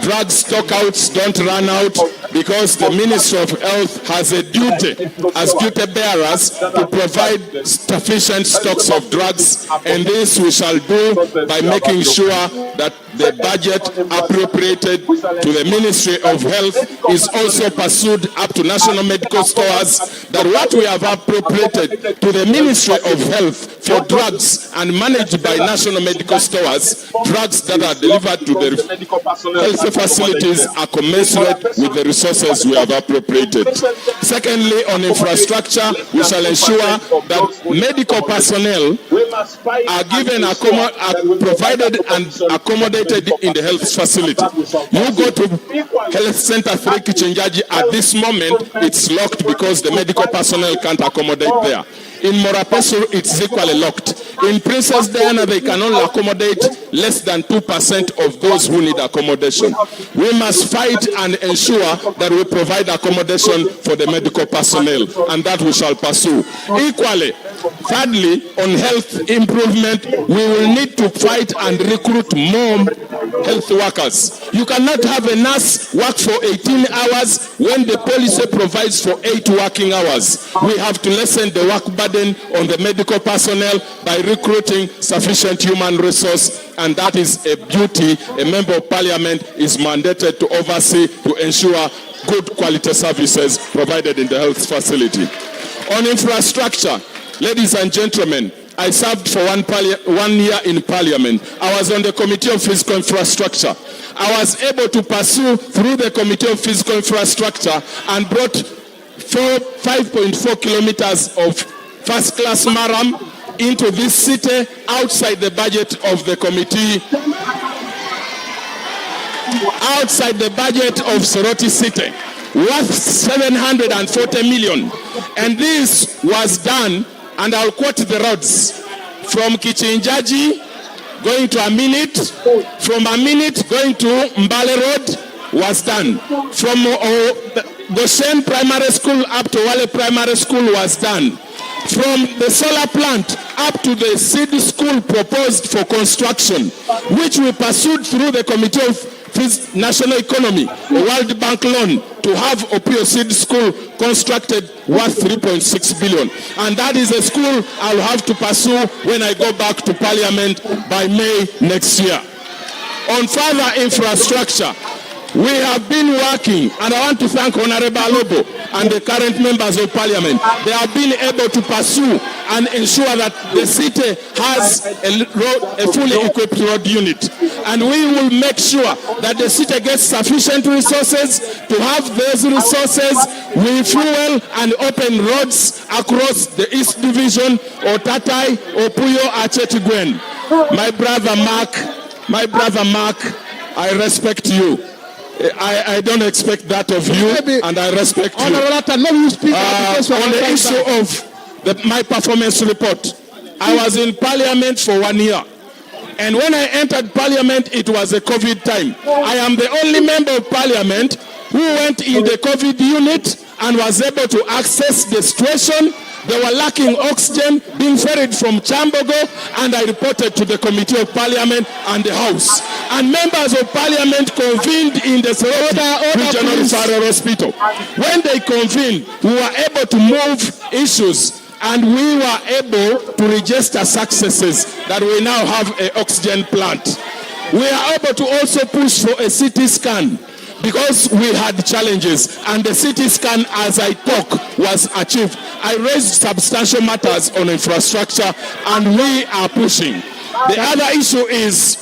S15: drug stockouts don't run out, because the Ministry of Health has a duty as duty bearers to provide sufficient stocks of drugs, and this we shall do by making sure that the budget appropriated to the Ministry of Health is also pursued up to national medical stores, that what we have appropriated to the Ministry of Health for drugs and managed by national medical stores, drugs that are delivered to the health facilities are commensurate with the resources we have appropriated. Secondly, on infrastructure, we shall ensure that medical personnel are given, provided and accommodated in the health facility. You go to Health Center 3 Kichinjaji, at this moment it's locked because the medical personnel can't accommodate there. In Morapesuru, it's equally locked. In Princess Diana, they can only accommodate less than 2% of those who need accommodation. We must fight and ensure that we provide accommodation for the medical personnel, and that we shall pursue. Equally, thirdly, on health improvement, we will need to fight and recruit more health workers. You cannot have a nurse work for 18 hours when the policy provides for 8 working hours. We have to lessen the work burden on the medical personnel by recruiting sufficient human resource, and that is a duty a member of parliament is mandated to oversee, to ensure good quality services provided in the health facility. On infrastructure, ladies and gentlemen, I served for 1 year in parliament. I was on the Committee of Physical Infrastructure. I was able to pursue through the Committee of Physical Infrastructure and brought 5.4 kilometers of first-class maram into this city outside the budget of the committee, outside the budget of Soroti City, worth 740 million. And this was done, and I'll quote the roads, from Kichinjaji going to Aminit, from Aminit going to Mbale Road was done, from Goshen Primary School up to Wale Primary School was done, from the solar plant up to the seed school proposed for construction, which we pursued through the Committee of National Economy, a World Bank loan to have Opio Seed School constructed worth 3.6 billion. And that is a school I'll have to pursue when I go back to Parliament by May next year. On further infrastructure, we have been working, and I want to thank Honorable Alobo and the current members of Parliament. They have been able to pursue and ensure that the city has a fully equipped road unit. And we will make sure that the city gets sufficient resources. To have those resources, we fuel and open roads across the East Division, or Tatai, or Puyo, Achetigwen. My brother Mark, I respect you. I don't expect that of you, and I respect you. On the issue of my performance report, I was in Parliament for 1 year. And when I entered Parliament, it was a COVID time. I am the only member of Parliament
S3: who went in the COVID unit and was able to access the situation. They were lacking oxygen, being ferried from Chambogo, and I reported to the Committee of Parliament and the House. And members of Parliament convened in the Soroti Regional Referral Hospital. When they convened, we were able to move issues, and we were able to register successes that we now have an oxygen plant. We are able to also push for a CT scan, because we had challenges, and the CT scan, as I talk, was achieved. I raised substantial matters on infrastructure, and we are pushing. The other issue is,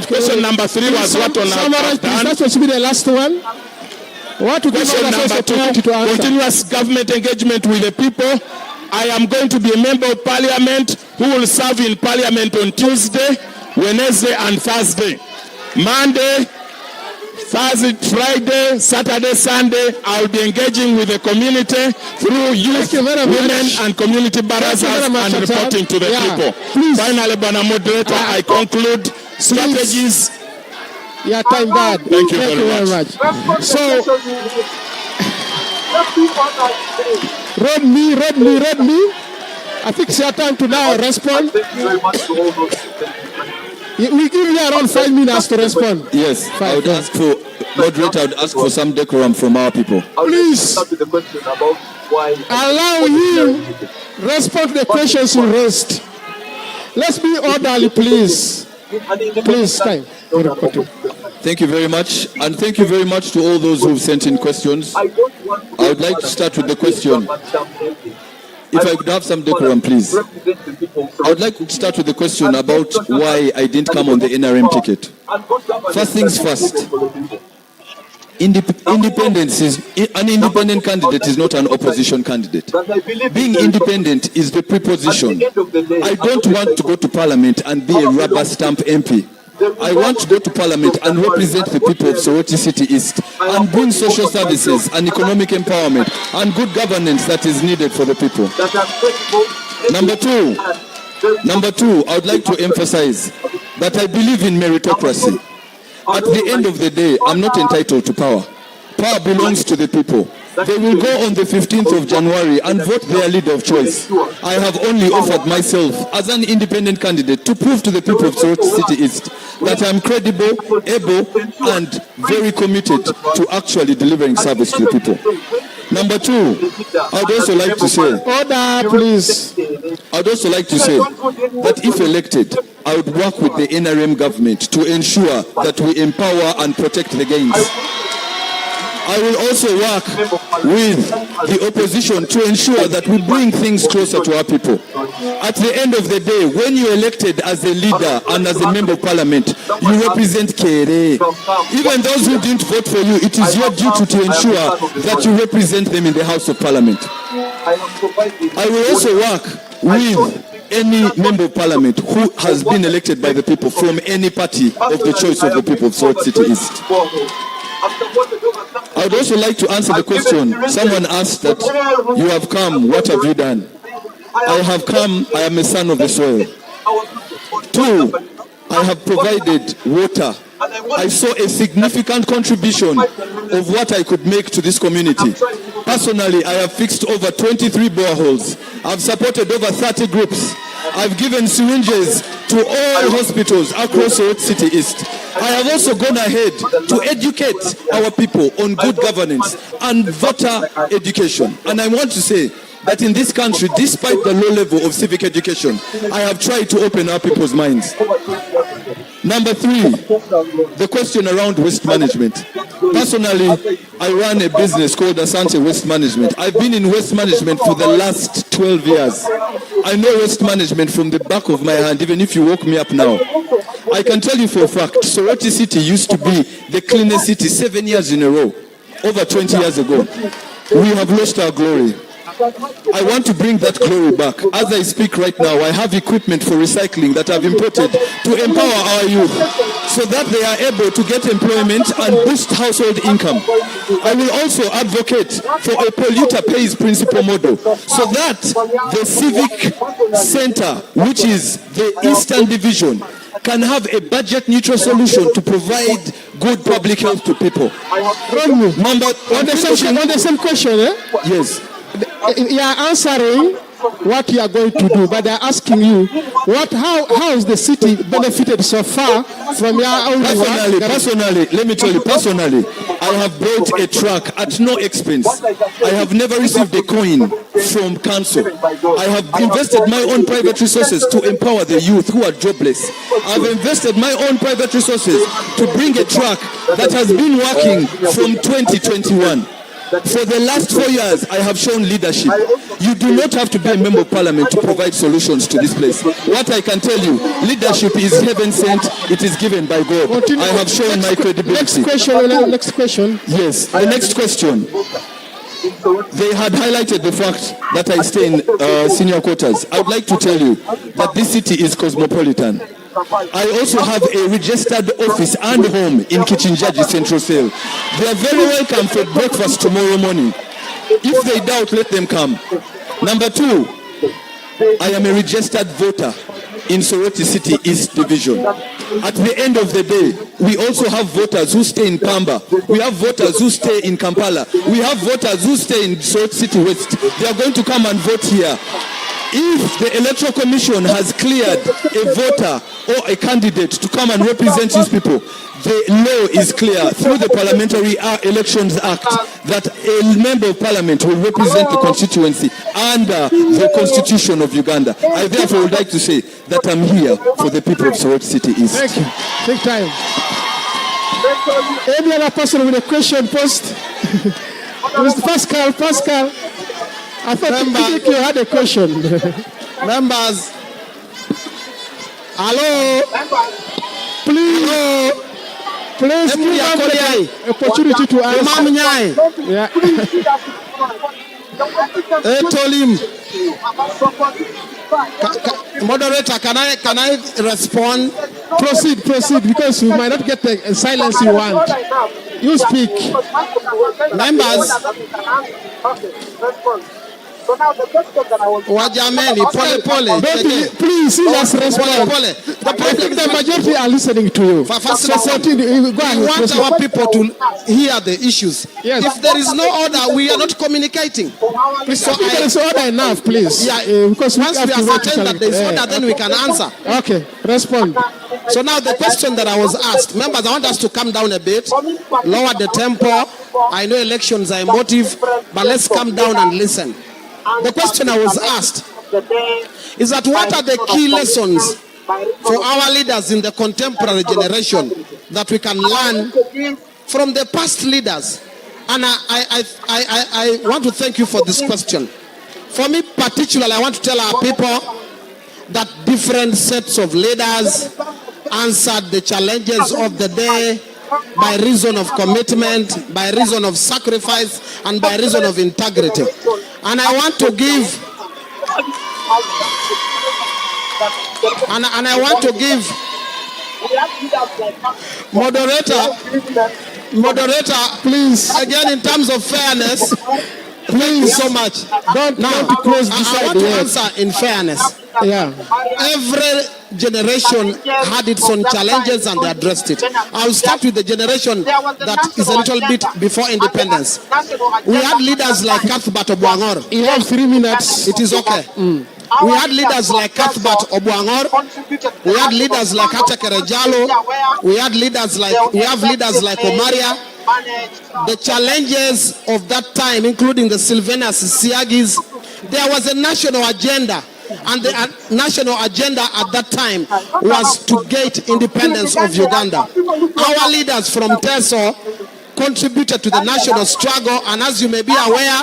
S3: question number 3 was what on I've done.
S10: That was to be the last one. What to
S3: Question number 2, continuous government engagement with the people. I am going to be a member of Parliament who will serve in Parliament on Tuesday, Wednesday, and Thursday. Monday, Thursday, Friday, Saturday, Sunday, I will be engaging with the community through youth, women, and community barazas and reporting to the people. Please. Finally, Bwana Moderator, I conclude strategies.
S10: Yeah, time bad.
S3: Thank you very much.
S10: So, read me. I think it's your time to now respond. We give you around 5 minutes to respond.
S5: Yes, I would ask for, moderator, I would ask for some decorum from our people.
S10: Please allow him respond to the questions you raised. Let's be orderly, please. Please, time.
S5: Thank you very much, and thank you very much to all those who've sent in questions. I would like to start with the question. If I could have some decorum, please. I would like to start with the question about why I didn't come on the NRM ticket. First things first. Independence is an independent candidate is not an opposition candidate. Being independent is the preposition. I don't want to go to Parliament and be a rubber stamp MP. I want to go to Parliament and represent the people of Soroti City East and bring social services and economic empowerment and good governance that is needed for the people. Number two, I would like to emphasize that I believe in meritocracy. At the end of the day, I'm not entitled to power. Power belongs to the people. They will go on the 15th of January and vote their leader of choice. I have only offered myself as an independent candidate to prove to the people of Soroti City East that I'm credible, able, and very committed to actually delivering service to the people. Number two, I'd also like to say,
S10: order, please.
S5: I'd also like to say that if elected, I would work with the NRM government to ensure that we empower and protect the gains. I will also work with the opposition to ensure that we bring things closer to our people. At the end of the day, when you're elected as a leader and as a member of parliament, you represent Kere. Even those who didn't vote for you, it is your duty to ensure that you represent them in the House of Parliament. I will also work with any member of parliament who has been elected by the people from any party of the choice of the people of Soroti City East. I would also like to answer the question. Someone asked that you have come, what have you done? I have come, I am a son of the soil. Two, I have provided water. I saw a significant contribution of what I could make to this community. Personally, I have fixed over 23 boreholes. I've supported over 30 groups. I've given syringes to all hospitals across Soroti City East. I have also gone ahead to educate our people on good governance and voter education. And I want to say that in this country, despite the low level of civic education, I have tried to open our people's minds. Number three, the question around waste management. Personally, I run a business called Asante Waste Management. I've been in waste management for the last 12 years. I know waste management from the back of my hand, even if you woke me up now. I can tell you for a fact, Soroti City used to be the cleanest city 7 years in a row, over 20 years ago. We have lost our glory. I want to bring that glory back. As I speak right now, I have equipment for recycling that I've imported to empower our youth so that they are able to get employment and boost household income. I will also advocate for a polluter pays principle model so that the civic center, which is the Eastern Division, can have a budget neutral solution to provide good public health to people.
S10: On the same question, eh?
S5: Yes.
S10: You are answering what you are going to do, but they are asking you how is the city benefited so far from your own work?
S5: Personally, let me tell you, personally, I have bought a truck at no expense. I have never received a coin from council. I have invested my own private resources to empower the youth who are jobless. I've invested my own private resources to bring a truck that has been working from 2021. For the last 4 years, I have shown leadership. You do not have to be a member of parliament to provide solutions to this place. What I can tell you, leadership is heaven sent. It is given by God. I have shown my credibility.
S10: Next question.
S5: Yes, the next question. They had highlighted the fact that I stay in senior quarters. I would like to tell you that this city is cosmopolitan. I also have a registered office and home in Kichinjaji Central Cell. They are very welcome for breakfast tomorrow morning. If they doubt, let them come. Number 2, I am a registered voter in Soroti City East Division. At the end of the day, we also have voters who stay in Pamba. We have voters who stay in Kampala. We have voters who stay in Soroti City West. They are going to come and vote here. If the Electoral Commission has cleared a voter or a candidate to come and represent his people, the law is clear through the Parliamentary Elections Act that a member of parliament will represent the constituency under the Constitution of Uganda. I therefore would like to say that I'm here for the people of Soroti City East.
S10: Thank you. Take time. Any other person with a question post? Mr. Pascal. I think you had a question.
S11: Members. Hello.
S10: Please give them the opportunity to answer. Yeah.
S11: Moderator, can I respond?
S10: Proceed, because you might not get the silence you want. You speak.
S11: Members.
S12: So now the question that I was
S11: Wajameni, pole.
S10: Please, just respond. The majority are listening to you.
S11: We want our people to hear the issues.
S10: Yes.
S11: If there is no order, we are not communicating.
S10: Please, there is order enough, please.
S11: Yeah, because once we ascertain that there is order, then we can answer.
S10: Okay, respond.
S11: So now the question that I was asked, members, I want us to come down a bit, lower the tempo. I know elections are emotive, but let's come down and listen. The question I was asked is that what are the key lessons for our leaders in the contemporary generation that we can learn from the past leaders? And I want to thank you for this question. For me particularly, I want to tell our people that different sets of leaders answered the challenges of the day by reason of commitment, by reason of sacrifice, and by reason of integrity. And I want to give moderator, please, again in terms of fairness, please so much. Don't close this. I want to answer in fairness.
S10: Yeah.
S11: Every generation had its own challenges and they addressed it. I'll start with the generation that is a little bit before independence. We had leaders like Cuthbert Obuangor.
S10: You have 3 minutes.
S11: It is okay. We had leaders like Cuthbert Obuangor. We had leaders like Achakere Jalo. We have leaders like Omaria. The challenges of that time, including the Sylvanus Siagis, there was a national agenda. And the national agenda at that time was to get independence of Uganda. Our leaders from Teso contributed to the national struggle, and as you may be aware,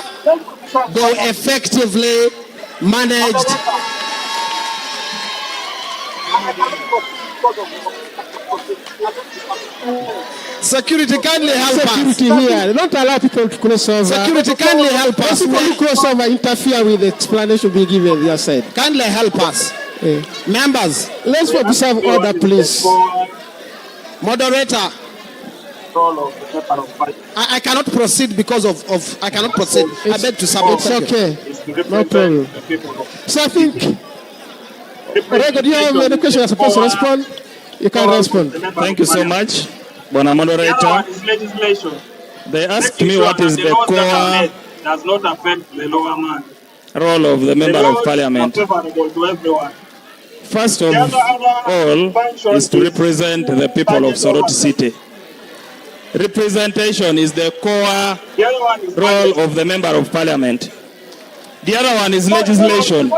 S11: they effectively managed Security, kindly help us.
S10: Security here. Don't allow people to cross over.
S11: Security, kindly help us.
S10: People who cross over interfere with the explanation being given on your side.
S11: Kindly help us. Members,
S10: let's observe order, please.
S11: Moderator, I cannot proceed because of I cannot proceed. I beg to submit.
S10: It's okay. No problem. So I think, Rego, do you have any question you're supposed to respond? You can respond.
S3: Thank you so much. Bwana
S2: The
S3: Moderator,
S2: other one is legislation.
S3: they asked
S2: Making
S3: me
S2: sure
S3: what
S2: that
S3: is
S2: the
S3: the
S2: laws that are
S3: core
S2: made does not affect the lower man.
S3: role of the
S2: The
S3: Member of
S2: laws are
S3: Parliament.
S2: favorable to everyone.
S3: First of
S2: The other
S3: all
S2: function
S3: is to
S2: is
S3: represent the people of
S2: budget
S3: Soroti
S2: oversight.
S3: City. Representation is the core
S2: The other one is
S3: role
S2: budget.
S3: of the Member of Parliament. The other one is legislation,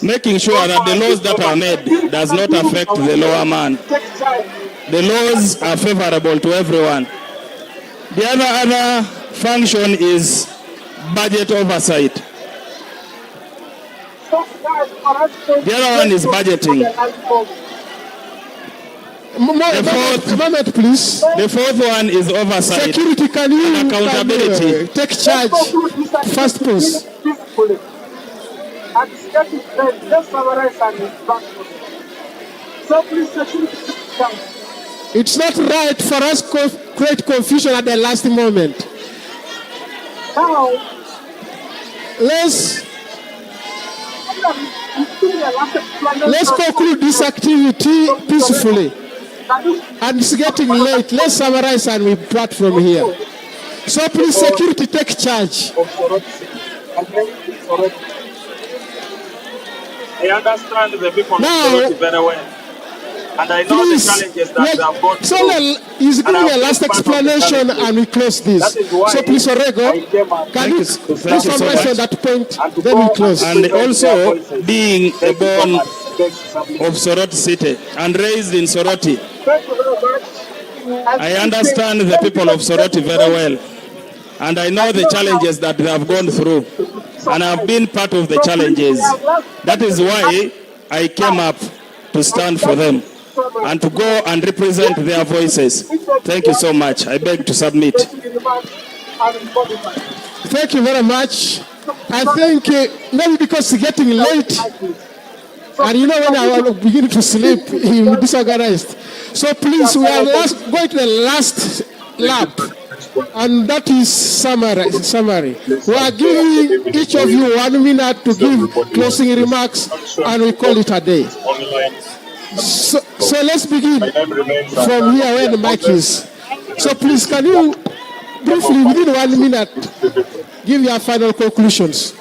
S3: making sure that the laws that are made does not affect the lower man. The laws are favorable to everyone. The other function is budget oversight. The other one is budgeting.
S10: A moment, please.
S3: The fourth one is oversight.
S10: Security, can you
S3: and accountability.
S10: take charge? First, please. It's not right for us to create confusion at the last moment. Let's conclude this activity peacefully. And it's getting late. Let's summarize and we part from here. So please, security, take charge.
S2: I understand the people of Soroti very well. And I know the challenges that they have gone through.
S10: So he's giving a last explanation and we close this. So please, Orego, can you summarize on that point? Then we close.
S3: And also being born of Soroti City and raised in Soroti, I understand the people of Soroti very well. And I know the challenges that they have gone through. And I have been part of the challenges. That is why I came up to stand for them and to go and represent their voices. Thank you so much. I beg to submit.
S10: Thank you very much. I think maybe because it's getting late, and you know when I will begin to sleep, he will be disorganized. So please, we are going to the last lap, and that is summary. We are giving each of you 1 minute to give closing remarks, and we call it a day. So let's begin from here where the mic is. So please, can you briefly, within 1 minute, give your final conclusions?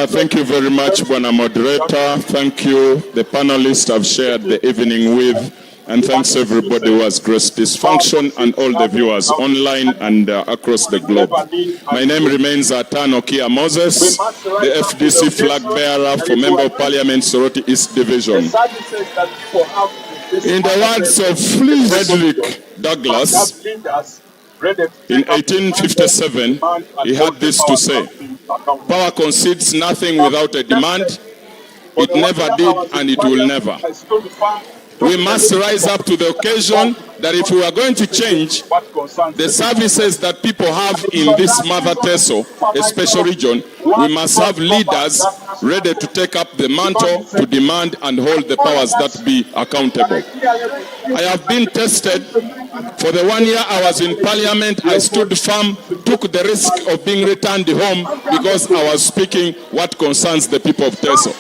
S15: Thank you very much, Bwana Moderator. Thank you, the panelists I've shared the evening with. And thanks everybody who has graced this function and all the viewers online and across the globe. My name remains Atano Kia Moses, the FDC flag bearer for Member of Parliament, Soroti East Division. In the words of Frederick Douglass, in 1857, he had this to say: "Power concedes nothing without a demand. It never did and it will never." We must rise up to the occasion that if we are going to change the services that people have in this Mother Teso, a special region, we must have leaders ready to take up the mantle to demand and hold the powers that be accountable. I have been tested. For the 1 year I was in Parliament, I stood firm, took the risk of being returned home because I was speaking what concerns the people of Teso.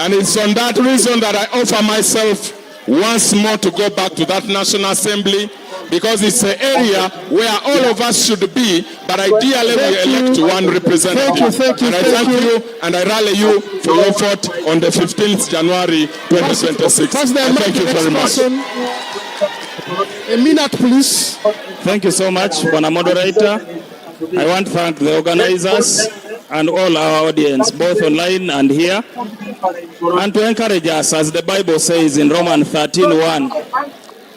S15: And it's on that reason that I offer myself once more to go back to that National Assembly, because it's an area where all of us should be, but ideally we elect one representative. And I thank you and I rally you for your vote on the 15th January 2026. Thank you very much.
S10: A minute, please.
S3: Thank you so much, Bwana Moderator. I want to thank the organizers and all our audience, both online and here, and to encourage us, as the Bible says in Romans 13:1,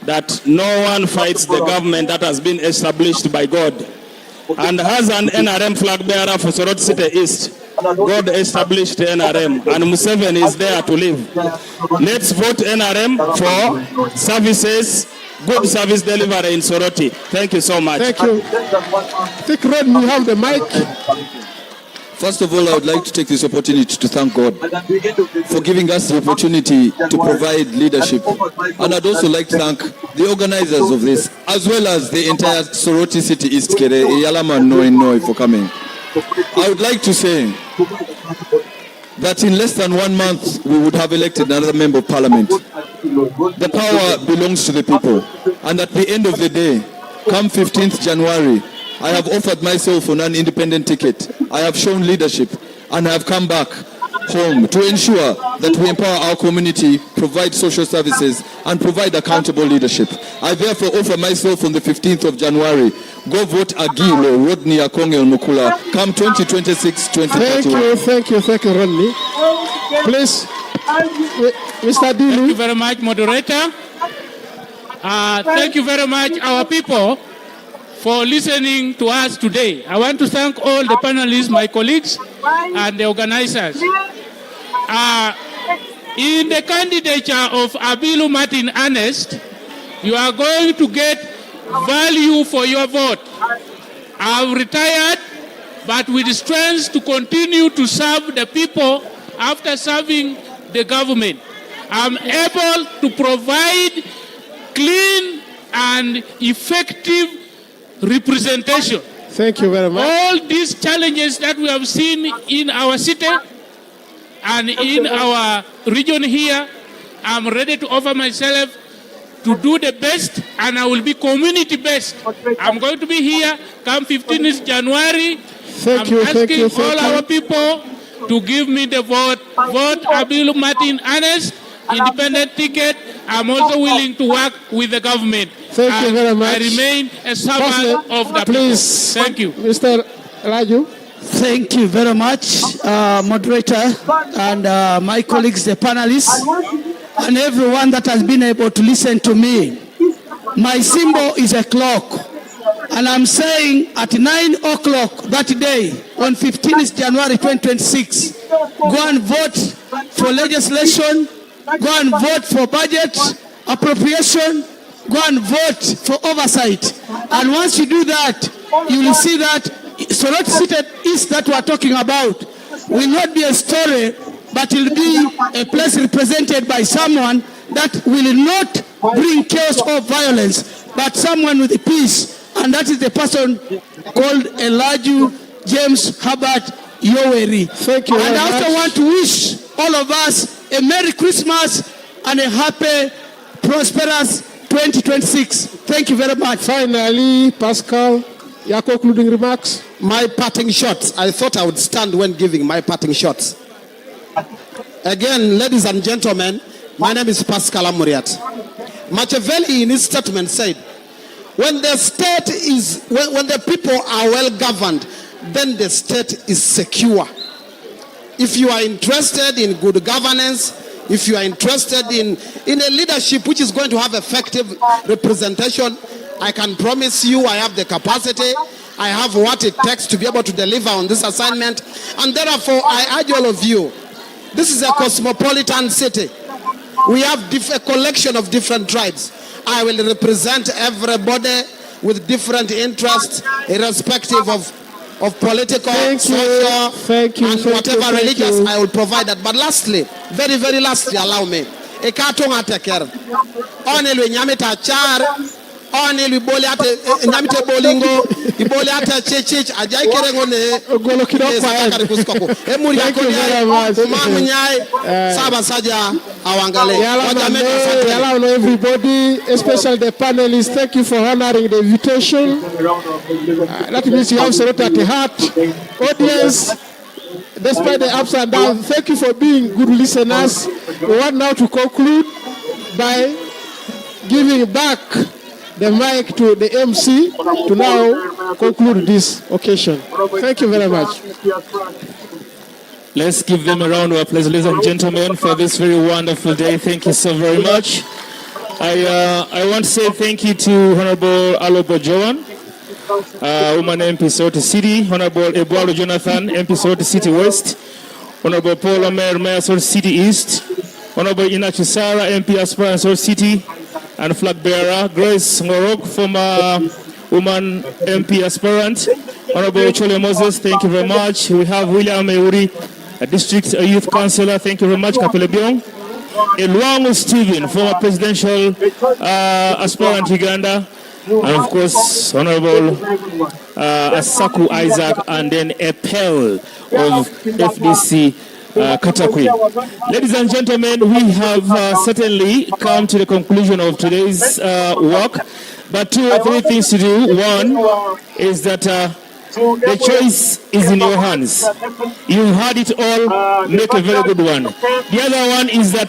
S3: that no one fights the government that has been established by God. And as an NRM flag bearer for Soroti City East, God established NRM, and Museveni is there to live. Let's vote NRM for services, good service delivery in Soroti. Thank you so much.
S10: Thank you. Thick Red, you have the mic.
S5: First of all, I would like to take this opportunity to thank God for giving us the opportunity to provide leadership. And I'd also like to thank the organizers of this, as well as the entire Soroti City East Kere, Yalama Noi for coming. I would like to say that in less than 1 month, we would have elected another member of parliament. the power belongs to the people. And at the end of the day, come 15th January, I have offered myself on an independent ticket. I have shown leadership, and I have come back home to ensure that we empower our community, provide social services, and provide accountable leadership. I therefore offer myself on the 15th of January. Go vote Agilo, Rodney Akongel Mukula, come 2026-2031.
S10: Thank you, Rodney. Please, Mr. Dulu.
S7: Thank you very much, moderator. Thank you very much, our people, for listening to us today. I want to thank all the panelists, my colleagues, and the organizers. In the candidature of Abilu Martin Ernest, you are going to get value for your vote. I've retired, but with strength to continue to serve the people after serving the government. I'm able to provide clean and effective representation.
S10: Thank you very much.
S7: All these challenges that we have seen in our city and in our region here, I'm ready to offer myself to do the best, and I will be community based. I'm going to be here come 15th January. I'm asking all our people to give me the vote. Vote Abilu Martin Ernest, independent ticket. I'm also willing to work with the government.
S10: Thank you very much.
S7: I remain a servant of the people. Thank you.
S10: Mr. Raju.
S8: Thank you very much, moderator, and my colleagues, the panelists, and everyone that has been able to listen to me. My symbol is a clock, and I'm saying at 9 o'clock that day, on 15th January 2026, go and vote for legislation, go and vote for budget appropriation, go and vote for oversight. And once you do that, you will see that Soroti City East that we are talking about will not be a story, but will be a place represented by someone that will not bring chaos or violence, but someone with peace. And that is the person called Elijah James Herbert Yoweri.
S10: Thank you.
S8: And I also want to wish all of us a Merry Christmas and a happy, prosperous 2026. Thank you very much.
S10: Finally, Pascal, your concluding remarks.
S11: My parting shots. I thought I would stand when giving my parting shots. Again, ladies and gentlemen, my name is Pascal Amuriat. Machiavelli in his statement said, when the state is, when the people are well governed, then the state is secure. If you are interested in good governance, if you are interested in a leadership which is going to have effective representation, I can promise you I have the capacity, I have what it takes to be able to deliver on this assignment. And therefore, I urge all of you, this is a cosmopolitan city. We have a collection of different tribes. I will represent everybody with different interests, irrespective of political, social, and whatever religious. I will provide that. But lastly, very, very lastly, allow me. Ekatonga teker. Onelu nyamita char. Onelu ibole ate nyamite bolingo. Ibole ate chechich. Ajai kerengo ne.
S10: Golo
S11: sakari kuskoko. Emuri yakonya. Umamu nyai. Saba saja awangale.
S10: Allow everybody, especially the panelists, thank you for honoring the invitation. That means you have Soroti at the heart. Audience, despite the ups and downs, thank you for being good listeners. We want now to conclude by giving back the mic to the MC to now conclude this occasion. Thank you very much.
S3: Let's give them a round of applause, ladies and gentlemen, for this very wonderful day. Thank you so very much. I want to say thank you to Honorable Alobo Joan, Woman MP Soroti City, Honorable Eduardo Jonathan, MP Soroti City West, Honorable Paul Omer, Mayor Soroti City East, Honorable Inachi Sara, MP Aspirant Soroti City, and flag bearer Grace Ngorok, former woman MP aspirant, Honorable Chole Moses, thank you very much. We have William Euri, a district youth councillor, thank you very much, Kapelebiong. Elwangu Stephen, former presidential aspirant Uganda, and of course Honorable Asaku Isaac, and then Epel of FDC
S7: Katakwi. Ladies and gentlemen, we have certainly come to the conclusion of today's work, but two or three things to do. One is that the choice is in your hands. You've had it all, make a very good one. The other one is that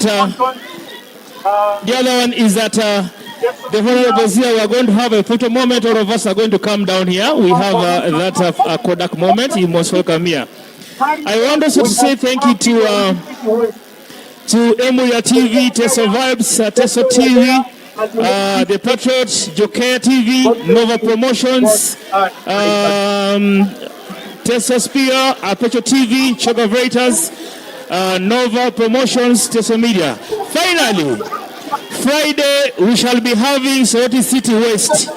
S7: the Honorable here, we are going to have a photo moment. All of us are going to come down here. We have that Kodak moment. You most welcome here. I want also to say thank you to Emuya TV, Teso Vibes, Teso TV, The Patriots, Jokea TV, Nova Promotions, Teso Spear, Petro TV, Sugar Vraters, Nova Promotions, Teso Media. Finally, Friday we shall be having Soroti City West.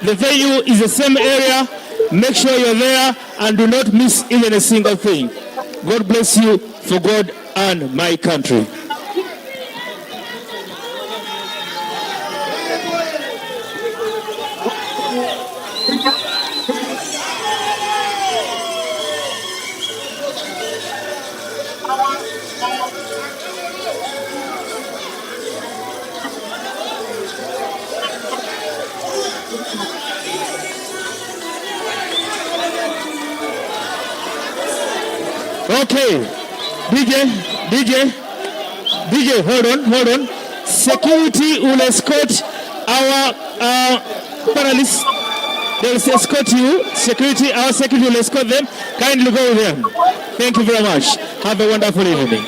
S7: The venue is the same area. Make sure you're there and do not miss even a single thing. God bless you for God and my country. Okay, DJ, hold on. Security will escort our panelists. They will escort you. Our security will escort them. Kindly go with them. Thank you very much. Have a wonderful evening.